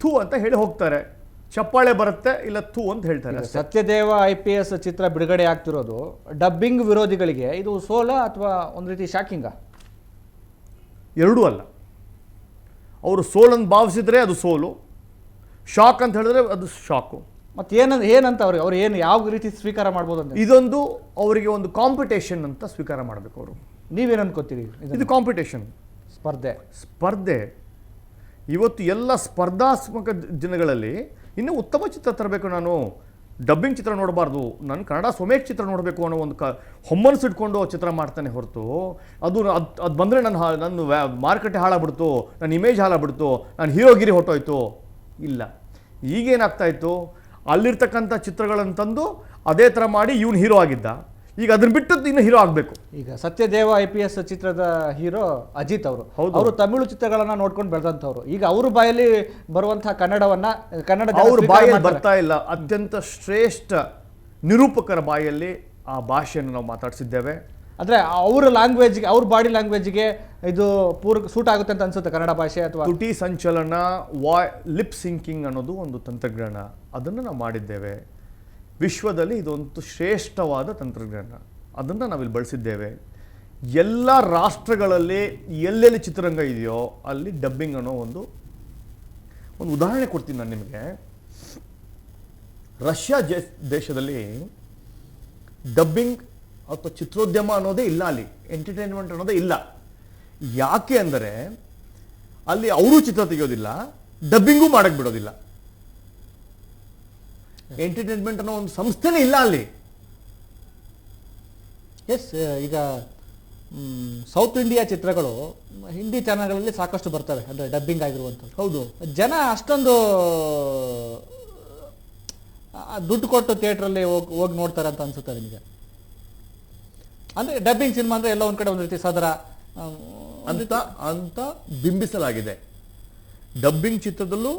ಥೂ ಅಂತ ಹೇಳಿ ಹೋಗ್ತಾರೆ. ಚಪ್ಪಾಳೆ ಬರುತ್ತೆ, ಇಲ್ಲ ಥೂ ಅಂತ ಹೇಳ್ತಾರೆ. ಸತ್ಯದೇವ IPS ಚಿತ್ರ ಬಿಡುಗಡೆ ಆಗ್ತಿರೋದು ಡಬ್ಬಿಂಗ್ ವಿರೋಧಿಗಳಿಗೆ ಇದು ಸೋಲ ಅಥವಾ ಒಂದು ರೀತಿ ಶಾಕಿಂಗ? ಎರಡೂ ಅಲ್ಲ. ಅವರು ಸೋಲನ್ನು ಭಾವಿಸಿದ್ರೆ ಅದು ಸೋಲು, ಶಾಕ್ ಅಂತ ಹೇಳಿದ್ರೆ ಅದು ಶಾಕು. ಮತ್ತೆ ಏನಂತ ಅವ್ರು ಏನು ಯಾವ ರೀತಿ ಸ್ವೀಕಾರ ಮಾಡ್ಬೋದು ಅಂತ? ಇದೊಂದು ಅವರಿಗೆ ಒಂದು ಕಾಂಪಿಟೇಷನ್ ಅಂತ ಸ್ವೀಕಾರ ಮಾಡಬೇಕು ಅವರು. ನೀವೇನು ಅನ್ಕೋತೀರಿ? ಇದು ಕಾಂಪಿಟೇಷನ್, ಸ್ಪರ್ಧೆ. ಇವತ್ತು ಎಲ್ಲ ಸ್ಪರ್ಧಾತ್ಮಕ ದಿನಗಳಲ್ಲಿ ಇನ್ನೂ ಉತ್ತಮ ಚಿತ್ರ ತರಬೇಕು. ನಾನು ಡಬ್ಬಿಂಗ್ ಚಿತ್ರ ನೋಡಬಾರ್ದು, ನಾನು ಕನ್ನಡ ಸ್ವಮೇಕ್ ಚಿತ್ರ ನೋಡಬೇಕು ಅನ್ನೋ ಒಂದು ಹೊಮ್ಮನ್ಸು ಇಟ್ಕೊಂಡು ಚಿತ್ರ ಮಾಡ್ತಾನೆ ಹೊರತು ಅದು ಬಂದರೆ ನನ್ನ ಮಾರ್ಕೆಟ್ ಹಾಳಾಗ್ಬಿಡ್ತು, ನನ್ನ ಇಮೇಜ್ ಹಾಳಾಗ್ಬಿಡ್ತು, ನಾನು ಹೀರೋಗಿರಿ ಹೊಟ್ಟೋಯ್ತು. ಇಲ್ಲ, ಈಗೇನಾಗ್ತಾ ಇತ್ತು, ಅಲ್ಲಿರ್ತಕ್ಕಂಥ ಚಿತ್ರಗಳನ್ನು ತಂದು ಅದೇ ಥರ ಮಾಡಿ ಇವನು ಹೀರೋ ಆಗಿದ್ದ, ಈಗ ಅದನ್ನ ಬಿಟ್ಟು ಇನ್ನು ಹೀರೋ ಆಗಬೇಕು. ಈಗ ಸತ್ಯದೇವ IPS ಚಿತ್ರದ ಹೀರೋ ಅಜಿತ್ ಅವರು ತಮಿಳು ಚಿತ್ರಗಳನ್ನ ನೋಡ್ಕೊಂಡು ಬೆಳೆದಂಥವ್ರು. ಈಗ ಅವ್ರ ಬಾಯಲ್ಲಿ ಬರುವಂತಹ ಕನ್ನಡ ಅವ್ರ ಬಾಯಲ್ಲಿ ಬರ್ತಾ ಇಲ್ಲ. ಅತ್ಯಂತ ಶ್ರೇಷ್ಠ ನಿರೂಪಕರ ಬಾಯಲ್ಲಿ ಆ ಭಾಷೆಯನ್ನು ನಾವು ಮಾತಾಡಿಸಿದ್ದೇವೆ. ಅಂದ್ರೆ ಅವ್ರ ಲ್ಯಾಂಗ್ವೇಜ್ಗೆ, ಅವ್ರ ಬಾಡಿ ಲ್ಯಾಂಗ್ವೇಜ್ಗೆ ಇದು ಸೂಟ್ ಆಗುತ್ತೆ ಅಂತ ಅನ್ಸುತ್ತೆ ಕನ್ನಡ ಭಾಷೆ. ಅಥವಾ ತುಟಿ ಸಂಚಲನ, ಲಿಪ್ ಸಿಂಕಿಂಗ್ ಅನ್ನೋದು ಒಂದು ತಂತ್ರಜ್ಞಾನ, ಅದನ್ನು ನಾವು ಮಾಡಿದ್ದೇವೆ. ವಿಶ್ವದಲ್ಲಿ ಇದೊಂದು ಶ್ರೇಷ್ಠವಾದ ತಂತ್ರಜ್ಞಾನ, ಅದನ್ನು ನಾವಿಲ್ಲಿ ಬಳಸಿದ್ದೇವೆ. ಎಲ್ಲ ರಾಷ್ಟ್ರಗಳಲ್ಲಿ ಎಲ್ಲೆಲ್ಲಿ ಚಿತ್ರರಂಗ ಇದೆಯೋ ಅಲ್ಲಿ ಡಬ್ಬಿಂಗ್ ಅನ್ನೋ ಒಂದು ಉದಾಹರಣೆ ಕೊಡ್ತೀನಿ ನಾನು ನಿಮಗೆ. ರಷ್ಯಾ ದೇಶದಲ್ಲಿ ಡಬ್ಬಿಂಗ್ ಅಥವಾ ಚಿತ್ರೋದ್ಯಮ ಅನ್ನೋದೇ ಇಲ್ಲ, ಅಲ್ಲಿ ಎಂಟರ್ಟೈನ್ಮೆಂಟ್ ಅನ್ನೋದೇ ಇಲ್ಲ. ಯಾಕೆ ಅಂದರೆ ಅಲ್ಲಿ ಅವರು ಚಿತ್ರ ತೆಗೆಯೋದಿಲ್ಲ, ಡಬ್ಬಿಂಗೂ ಮಾಡಕ್ಕೆ ಬಿಡೋದಿಲ್ಲ. ಎಂಟರ್ಟೈನ್ಮೆಂಟ್ ಅನ್ನೋ ಒಂದು ಸಂಸ್ಥೆನೇ ಇಲ್ಲ ಅಲ್ಲಿ. ಈಗ ಸೌತ್ ಇಂಡಿಯಾ ಚಿತ್ರಗಳು ಹಿಂದಿ ಚಾನಲ್ಗಳಲ್ಲಿ ಸಾಕಷ್ಟು ಬರ್ತವೆ, ಅಂದರೆ ಡಬ್ಬಿಂಗ್ ಆಗಿರುವಂಥದ್ದು. ಹೌದು, ಜನ ಅಷ್ಟೊಂದು ದುಡ್ಡು ಕೊಟ್ಟು ಥಿಯೇಟ್ರಲ್ಲಿ ಹೋಗಿ ನೋಡ್ತಾರೆ ಅಂತ ಅನ್ಸುತ್ತೆ ನಿಮಗೆ? ಅಂದರೆ ಡಬ್ಬಿಂಗ್ ಸಿನಿಮಾ ಅಂದರೆ ಎಲ್ಲ ಒಂದು ಕಡೆ ಒಂದು ರೀತಿ ಸದರ ಅಂತ ಬಿಂಬಿಸಲಾಗಿದೆ. ಡಬ್ಬಿಂಗ್ ಚಿತ್ರದಲ್ಲೂ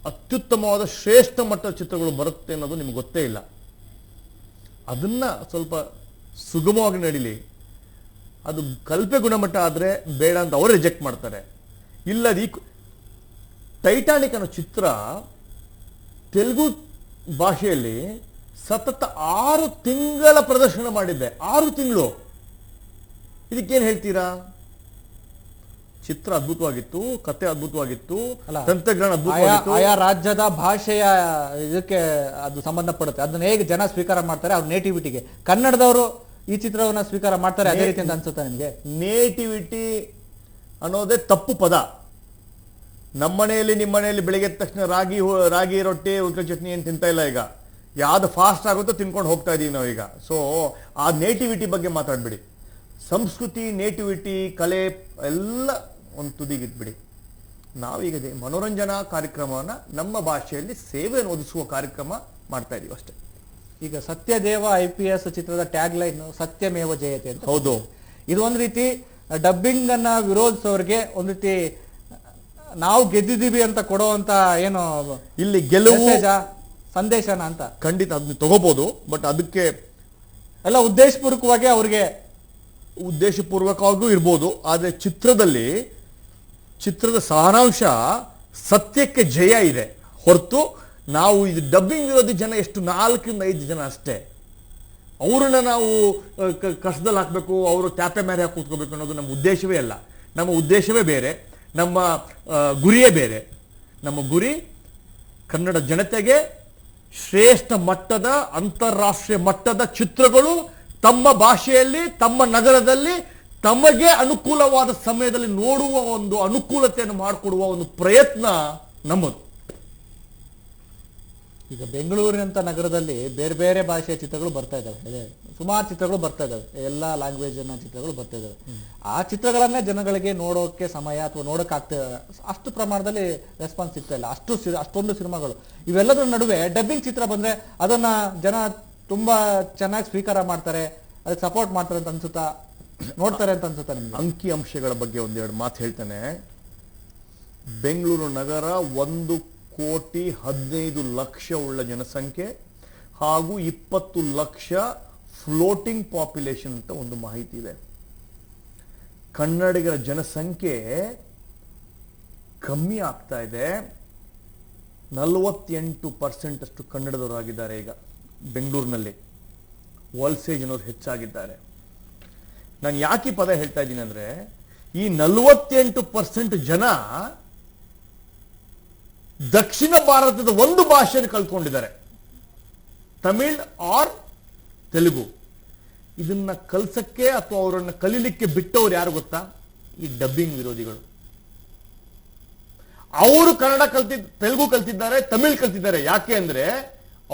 ಅತ್ಯುತ್ತಮವಾದ ಶ್ರೇಷ್ಠ ಮಟ್ಟದ ಚಿತ್ರಗಳು ಬರುತ್ತೆ ಅನ್ನೋದು ನಿಮ್ಗೆ ಗೊತ್ತೇ ಇಲ್ಲ. ಅದನ್ನು ಸ್ವಲ್ಪ ಸುಗಮವಾಗಿ ನಡೀಲಿ, ಅದು ಕಲ್ಪೆ ಗುಣಮಟ್ಟ ಆದರೆ ಬೇಡ ಅಂತ ಅವರು ರಿಜೆಕ್ಟ್ ಮಾಡ್ತಾರೆ. ಇಲ್ಲದಿ ಟೈಟಾನಿಕ್ ಅನ್ನೋ ಚಿತ್ರ ತೆಲುಗು ಭಾಷೆಯಲ್ಲಿ ಸತತ 6 ತಿಂಗಳ ಪ್ರದರ್ಶನ ಮಾಡಿದ್ದೆ. 6 ತಿಂಗಳು. ಇದಕ್ಕೇನು ಹೇಳ್ತೀರಾ? ಚಿತ್ರ ಅದ್ಭುತವಾಗಿತ್ತು, ಕತೆ ಅದ್ಭುತವಾಗಿತ್ತು, ಅಲ್ಲ, ತಂತ್ರಜ್ಞಾನ ಅದ್ಭುತವಾಗಿತ್ತು. ಆಯಾ ರಾಜ್ಯದ ಭಾಷೆಯ ಇದಕ್ಕೆ ಅದು ಸಂಬಂಧಪಡುತ್ತೆ. ಅದನ್ನ ಹೇಗೆ ಜನ ಸ್ವೀಕಾರ ಮಾಡ್ತಾರೆ ಅವ್ರ ನೇಟಿವಿಟಿಗೆ. ಕನ್ನಡದವರು ಈ ಚಿತ್ರವನ್ನ ಸ್ವೀಕಾರ ಮಾಡ್ತಾರೆ ಅದೇ ರೀತಿ ಅಂತ ಅನ್ಸುತ್ತಾ ನಿಮ್ಗೆ? ನೇಟಿವಿಟಿ ಅನ್ನೋದೇ ತಪ್ಪು ಪದ. ನಮ್ಮನೆಯಲ್ಲಿ ನಿಮ್ಮನೆಯಲ್ಲಿ ಬೆಳಿಗ್ಗೆ ಎದ್ದ ತಕ್ಷಣ ರಾಗಿ ರೊಟ್ಟಿ ಉಳ್ಕ ಚಟ್ನಿ ಏನು ತಿಂತಾ ಇಲ್ಲ. ಈಗ ಯಾವ್ದು ಫಾಸ್ಟ್ ಆಗುತ್ತೋ ತಿನ್ಕೊಂಡು ಹೋಗ್ತಾ ಇದೀವಿ ನಾವೀಗ. ಸೊ ಆ ನೇಟಿವಿಟಿ ಬಗ್ಗೆ ಮಾತಾಡ್ಬಿಡಿ. ಸಂಸ್ಕೃತಿ, ನೇಟಿವಿಟಿ, ಕಲೆ ಎಲ್ಲ ಒಂದು ತುದಿಗಿಟ್ಬಿಡಿ. ನಾವೀಗ ಮನೋರಂಜನಾ ಕಾರ್ಯಕ್ರಮವನ್ನು ನಮ್ಮ ಭಾಷೆಯಲ್ಲಿ ಸೇವೆಯನ್ನು ಒದಗಿಸುವ ಕಾರ್ಯಕ್ರಮ ಮಾಡ್ತಾ ಇದೀವಿ ಅಷ್ಟೇ. ಈಗ ಸತ್ಯದೇವ IPS ಚಿತ್ರದ ಟ್ಯಾಗ್ ಲೈನ್ ಸತ್ಯಮೇವ ಜಯತೆ ಅಂತ. ಹೌದು, ಇದು ಒಂದ್ ರೀತಿ ಡಬ್ಬಿಂಗ್ ಅನ್ನ ವಿರೋಧಿಸೋರಿಗೆ ಒಂದ್ ರೀತಿ ನಾವು ಗೆದ್ದಿದ್ದೀವಿ ಅಂತ ಕೊಡುವಂತ ಏನು ಇಲ್ಲಿ ಗೆಲುವು ಸಂದೇಶನ ಅಂತ. ಖಂಡಿತ ಅದನ್ನ ತಗೋಬಹುದು. ಬಟ್ ಅದಕ್ಕೆ ಎಲ್ಲ ಉದ್ದೇಶಪೂರ್ವಕವಾಗಿ ಅವ್ರಿಗೆ ಉದ್ದೇಶಪೂರ್ವಕವಾಗೂ ಇರ್ಬೋದು. ಆದರೆ ಚಿತ್ರದ ಸಾರಾಂಶ ಸತ್ಯಕ್ಕೆ ಜಯ ಇದೆ ಹೊರತು ನಾವು ಇದು ಡಬ್ಬಿಂಗ್ ವಿರೋಧಿ ಜನ ಎಷ್ಟು 4-5 ಜನ ಅಷ್ಟೇ. ಅವ್ರನ್ನ ನಾವು ಕಷ್ಟದಲ್ಲಿ ಹಾಕಬೇಕು, ಅವರು ತ್ಯಾಪೆ ಮೇಲೆ ಹಾಕಿ ಕೂತ್ಕೋಬೇಕು ಅನ್ನೋದು ನಮ್ಮ ಉದ್ದೇಶವೇ ಅಲ್ಲ. ನಮ್ಮ ಉದ್ದೇಶವೇ ಬೇರೆ, ನಮ್ಮ ಗುರಿಯೇ ಬೇರೆ. ನಮ್ಮ ಗುರಿ ಕನ್ನಡ ಜನತೆಗೆ ಶ್ರೇಷ್ಠ ಮಟ್ಟದ, ಅಂತಾರಾಷ್ಟ್ರೀಯ ಮಟ್ಟದ ಚಿತ್ರಗಳು ತಮ್ಮ ಭಾಷೆಯಲ್ಲಿ, ತಮ್ಮ ನಗರದಲ್ಲಿ, ತಮಗೆ ಅನುಕೂಲವಾದ ಸಮಯದಲ್ಲಿ ನೋಡುವ ಒಂದು ಅನುಕೂಲತೆಯನ್ನು ಮಾಡಿಕೊಡುವ ಒಂದು ಪ್ರಯತ್ನ ನಮ್ಮದು. ಈಗ ಬೆಂಗಳೂರಿನಂತ ನಗರದಲ್ಲಿ ಬೇರೆ ಬೇರೆ ಭಾಷೆಯ ಚಿತ್ರಗಳು ಬರ್ತಾ ಇದ್ದಾವೆ, ಸುಮಾರು ಚಿತ್ರಗಳು ಬರ್ತಾ ಇದ್ದಾವೆ, ಎಲ್ಲ ಲ್ಯಾಂಗ್ವೇಜ್ ಚಿತ್ರಗಳು ಬರ್ತಾ ಇದ್ದಾವೆ. ಆ ಚಿತ್ರಗಳನ್ನೇ ಜನಗಳಿಗೆ ನೋಡೋಕೆ ಸಮಯ ಅಥವಾ ನೋಡೋಕ್ಕಾಗ್ತಾ ಅಷ್ಟು ಪ್ರಮಾಣದಲ್ಲಿ ರೆಸ್ಪಾನ್ಸ್ ಸಿಗ್ತಾ ಇಲ್ಲ. ಅಷ್ಟೊಂದು ಸಿನಿಮಾಗಳು ಇವೆಲ್ಲದರ ನಡುವೆ ಡಬ್ಬಿಂಗ್ ಚಿತ್ರ ಬಂದ್ರೆ ಅದನ್ನ ಜನ ತುಂಬಾ ಚೆನ್ನಾಗಿ ಸ್ವೀಕಾರ ಮಾಡ್ತಾರೆ, ಅದಕ್ಕೆ ಸಪೋರ್ಟ್ ಮಾಡ್ತಾರೆ ಅಂತ ಅನ್ಸುತ್ತಾ, ನೋಡ್ತಾರೆ ಅಂತ ಅನ್ಸುತ್ತಾ ನಿಮ್ಗೆ? ಅಂಕಿ ಅಂಶಗಳ ಬಗ್ಗೆ ಒಂದೆರಡು ಮಾತು ಹೇಳ್ತೇನೆ. ಬೆಂಗಳೂರು ನಗರ 1,15,00,000 ಉಳ್ಳ ಜನಸಂಖ್ಯೆ ಹಾಗೂ 20 ಲಕ್ಷ ಫ್ಲೋಟಿಂಗ್ ಪಾಪ್ಯುಲೇಷನ್ ಅಂತ ಒಂದು ಮಾಹಿತಿ ಇದೆ. ಕನ್ನಡಿಗರ ಜನಸಂಖ್ಯೆ ಕಮ್ಮಿ ಆಗ್ತಾ ಇದೆ. 48% ಅಷ್ಟು ಕನ್ನಡದವರಾಗಿದ್ದಾರೆ ಈಗ ಬೆಂಗಳೂರಿನಲ್ಲಿ. ವಲಸೆ ಜನರು ಹೆಚ್ಚಾಗಿದ್ದಾರೆ. ನಾನು ಯಾಕೆ ಈ ಪದ ಹೇಳ್ತಾ ಇದ್ದೀನಿ ಅಂದ್ರೆ, ಈ 48% ಜನ ದಕ್ಷಿಣ ಭಾರತದ ಒಂದು ಭಾಷೆಯನ್ನು ಕಲ್ತ್ಕೊಂಡಿದ್ದಾರೆ, ತಮಿಳ್ ಆರ್ ತೆಲುಗು. ಇದನ್ನ ಕಲ್ಸಕ್ಕೆ ಅಥವಾ ಅವರನ್ನು ಕಲೀಲಿಕ್ಕೆ ಬಿಟ್ಟವ್ರು ಯಾರು ಗೊತ್ತಾ? ಈ ಡಬ್ಬಿಂಗ್ ವಿರೋಧಿಗಳು. ಅವರು ಕನ್ನಡ ತೆಲುಗು ಕಲ್ತಿದ್ದಾರೆ, ತಮಿಳ್ ಕಲ್ತಿದ್ದಾರೆ. ಯಾಕೆ ಅಂದ್ರೆ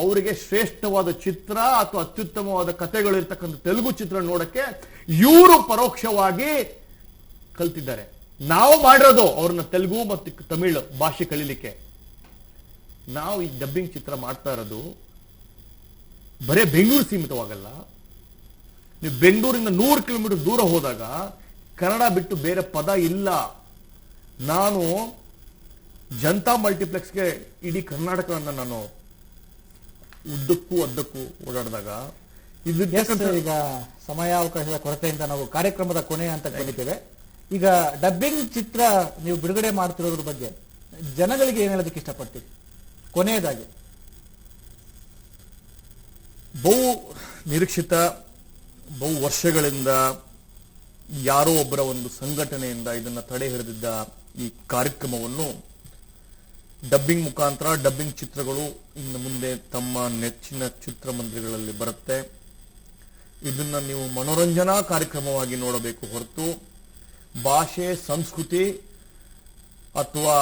ಅವರಿಗೆ ಶ್ರೇಷ್ಠವಾದ ಚಿತ್ರ ಅಥವಾ ಅತ್ಯುತ್ತಮವಾದ ಕಥೆಗಳು ಇರ್ತಕ್ಕಂಥ ತೆಲುಗು ಚಿತ್ರ ನೋಡಕ್ಕೆ ಇವರು ಪರೋಕ್ಷವಾಗಿ ಕಲ್ತಿದ್ದಾರೆ. ನಾವು ಮಾಡಿರೋದು ಅವ್ರನ್ನ ತೆಲುಗು ಮತ್ತು ತಮಿಳ್ ಭಾಷೆ ಕಲೀಲಿಕ್ಕೆ. ನಾವು ಈ ಡಬ್ಬಿಂಗ್ ಚಿತ್ರ ಮಾಡ್ತಾ ಇರೋದು ಬರೇ ಬೆಂಗಳೂರು ಸೀಮಿತವಾಗಲ್ಲ. ನೀವು ಬೆಂಗಳೂರಿಂದ 100 ಕಿಲೋಮೀಟರ್ ದೂರ ಹೋದಾಗ ಕನ್ನಡ ಬಿಟ್ಟು ಬೇರೆ ಪದ ಇಲ್ಲ. ನಾನು ಜನತಾ ಮಲ್ಟಿಪ್ಲೆಕ್ಸ್ಗೆ ಇಡೀ ಕರ್ನಾಟಕವನ್ನು ನಾನು ಉದ್ದಕ್ಕೂ ಅದ್ದಕ್ಕೂ ಓಡಾಡಿದಾಗ ಈಗ ಸಮಯಾವಕಾಶದ ಕೊರತೆಯಿಂದ ನಾವು ಕಾರ್ಯಕ್ರಮದ ಕೊನೆ ಅಂತ ಬಂದಿದ್ದೇವೆ. ಈಗ ಡಬ್ಬಿಂಗ್ ಚಿತ್ರ ನೀವು ಬಿಡುಗಡೆ ಮಾಡ್ತಿರೋದ್ರ ಬಗ್ಗೆ ಜನಗಳಿಗೆ ಏನ್ ಹೇಳೋದಕ್ಕೆ ಇಷ್ಟಪಡ್ತೀವಿ ಕೊನೆಯದಾಗಿ? ಬಹು ನಿರೀಕ್ಷಿತ, ಬಹು ವರ್ಷಗಳಿಂದ ಯಾರೋ ಒಬ್ಬರ ಒಂದು ಸಂಘಟನೆಯಿಂದ ಇದನ್ನ ತಡೆ ಹಿಡಿದಿದ್ದ ಈ ಕಾರ್ಯಕ್ರಮವನ್ನು ಡಬ್ಬಿಂಗ್ ಮುಖಾಂತರ, ಡಬ್ಬಿಂಗ್ ಚಿತ್ರಗಳು ಇನ್ನು ಮುಂದೆ ತಮ್ಮ ನೆಚ್ಚಿನ ಚಿತ್ರಮಂದಿರಗಳಲ್ಲಿ ಬರುತ್ತೆ. ಇದನ್ನ ನೀವು ಮನೋರಂಜನಾ ಕಾರ್ಯಕ್ರಮವಾಗಿ ನೋಡಬೇಕು ಹೊರತು ಭಾಷೆ, ಸಂಸ್ಕೃತಿ ಅಥವಾ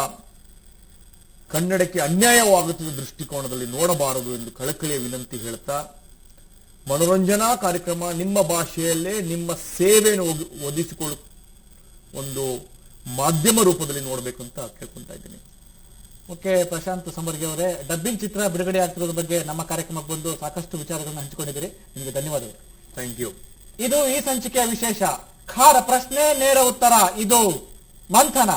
ಕನ್ನಡಕ್ಕೆ ಅನ್ಯಾಯವಾಗುತ್ತಿದ್ದ ದೃಷ್ಟಿಕೋನದಲ್ಲಿ ನೋಡಬಾರದು ಎಂದು ಕಳಕಳಿಯ ವಿನಂತಿ ಹೇಳ್ತಾ, ಮನೋರಂಜನಾ ಕಾರ್ಯಕ್ರಮ ನಿಮ್ಮ ಭಾಷೆಯಲ್ಲೇ ನಿಮ್ಮ ಸೇವೆಯನ್ನು ಒದಗಿಸಿಕೊಳ್ಳ ಒಂದು ಮಾಧ್ಯಮ ರೂಪದಲ್ಲಿ ನೋಡಬೇಕು ಅಂತ ಕೇಳ್ಕೊಂತಾ ಇದ್ದೀನಿ. ಓಕೆ, ಪ್ರಶಾಂತ್ ಸಮರ್ಗಿ ಅವರೇ, ಡಬ್ಬಿಂಗ್ ಚಿತ್ರ ಬಿಡುಗಡೆ ಆಗ್ತಿರೋದ್ರ ಬಗ್ಗೆ ನಮ್ಮ ಕಾರ್ಯಕ್ರಮಕ್ಕೆ ಬಂದು ಸಾಕಷ್ಟು ವಿಚಾರಗಳನ್ನು ಹಂಚಿಕೊಂಡಿದ್ದೀರಿ. ನಿಮಗೆ ಧನ್ಯವಾದಗಳು. Thank you. ಇದು ಈ ಸಂಚಿಕೆಯ ವಿಶೇಷ. ಖಾರ ಪ್ರಶ್ನೆ, ನೇರ ಉತ್ತರ. ಇದು ಮಂಥನ.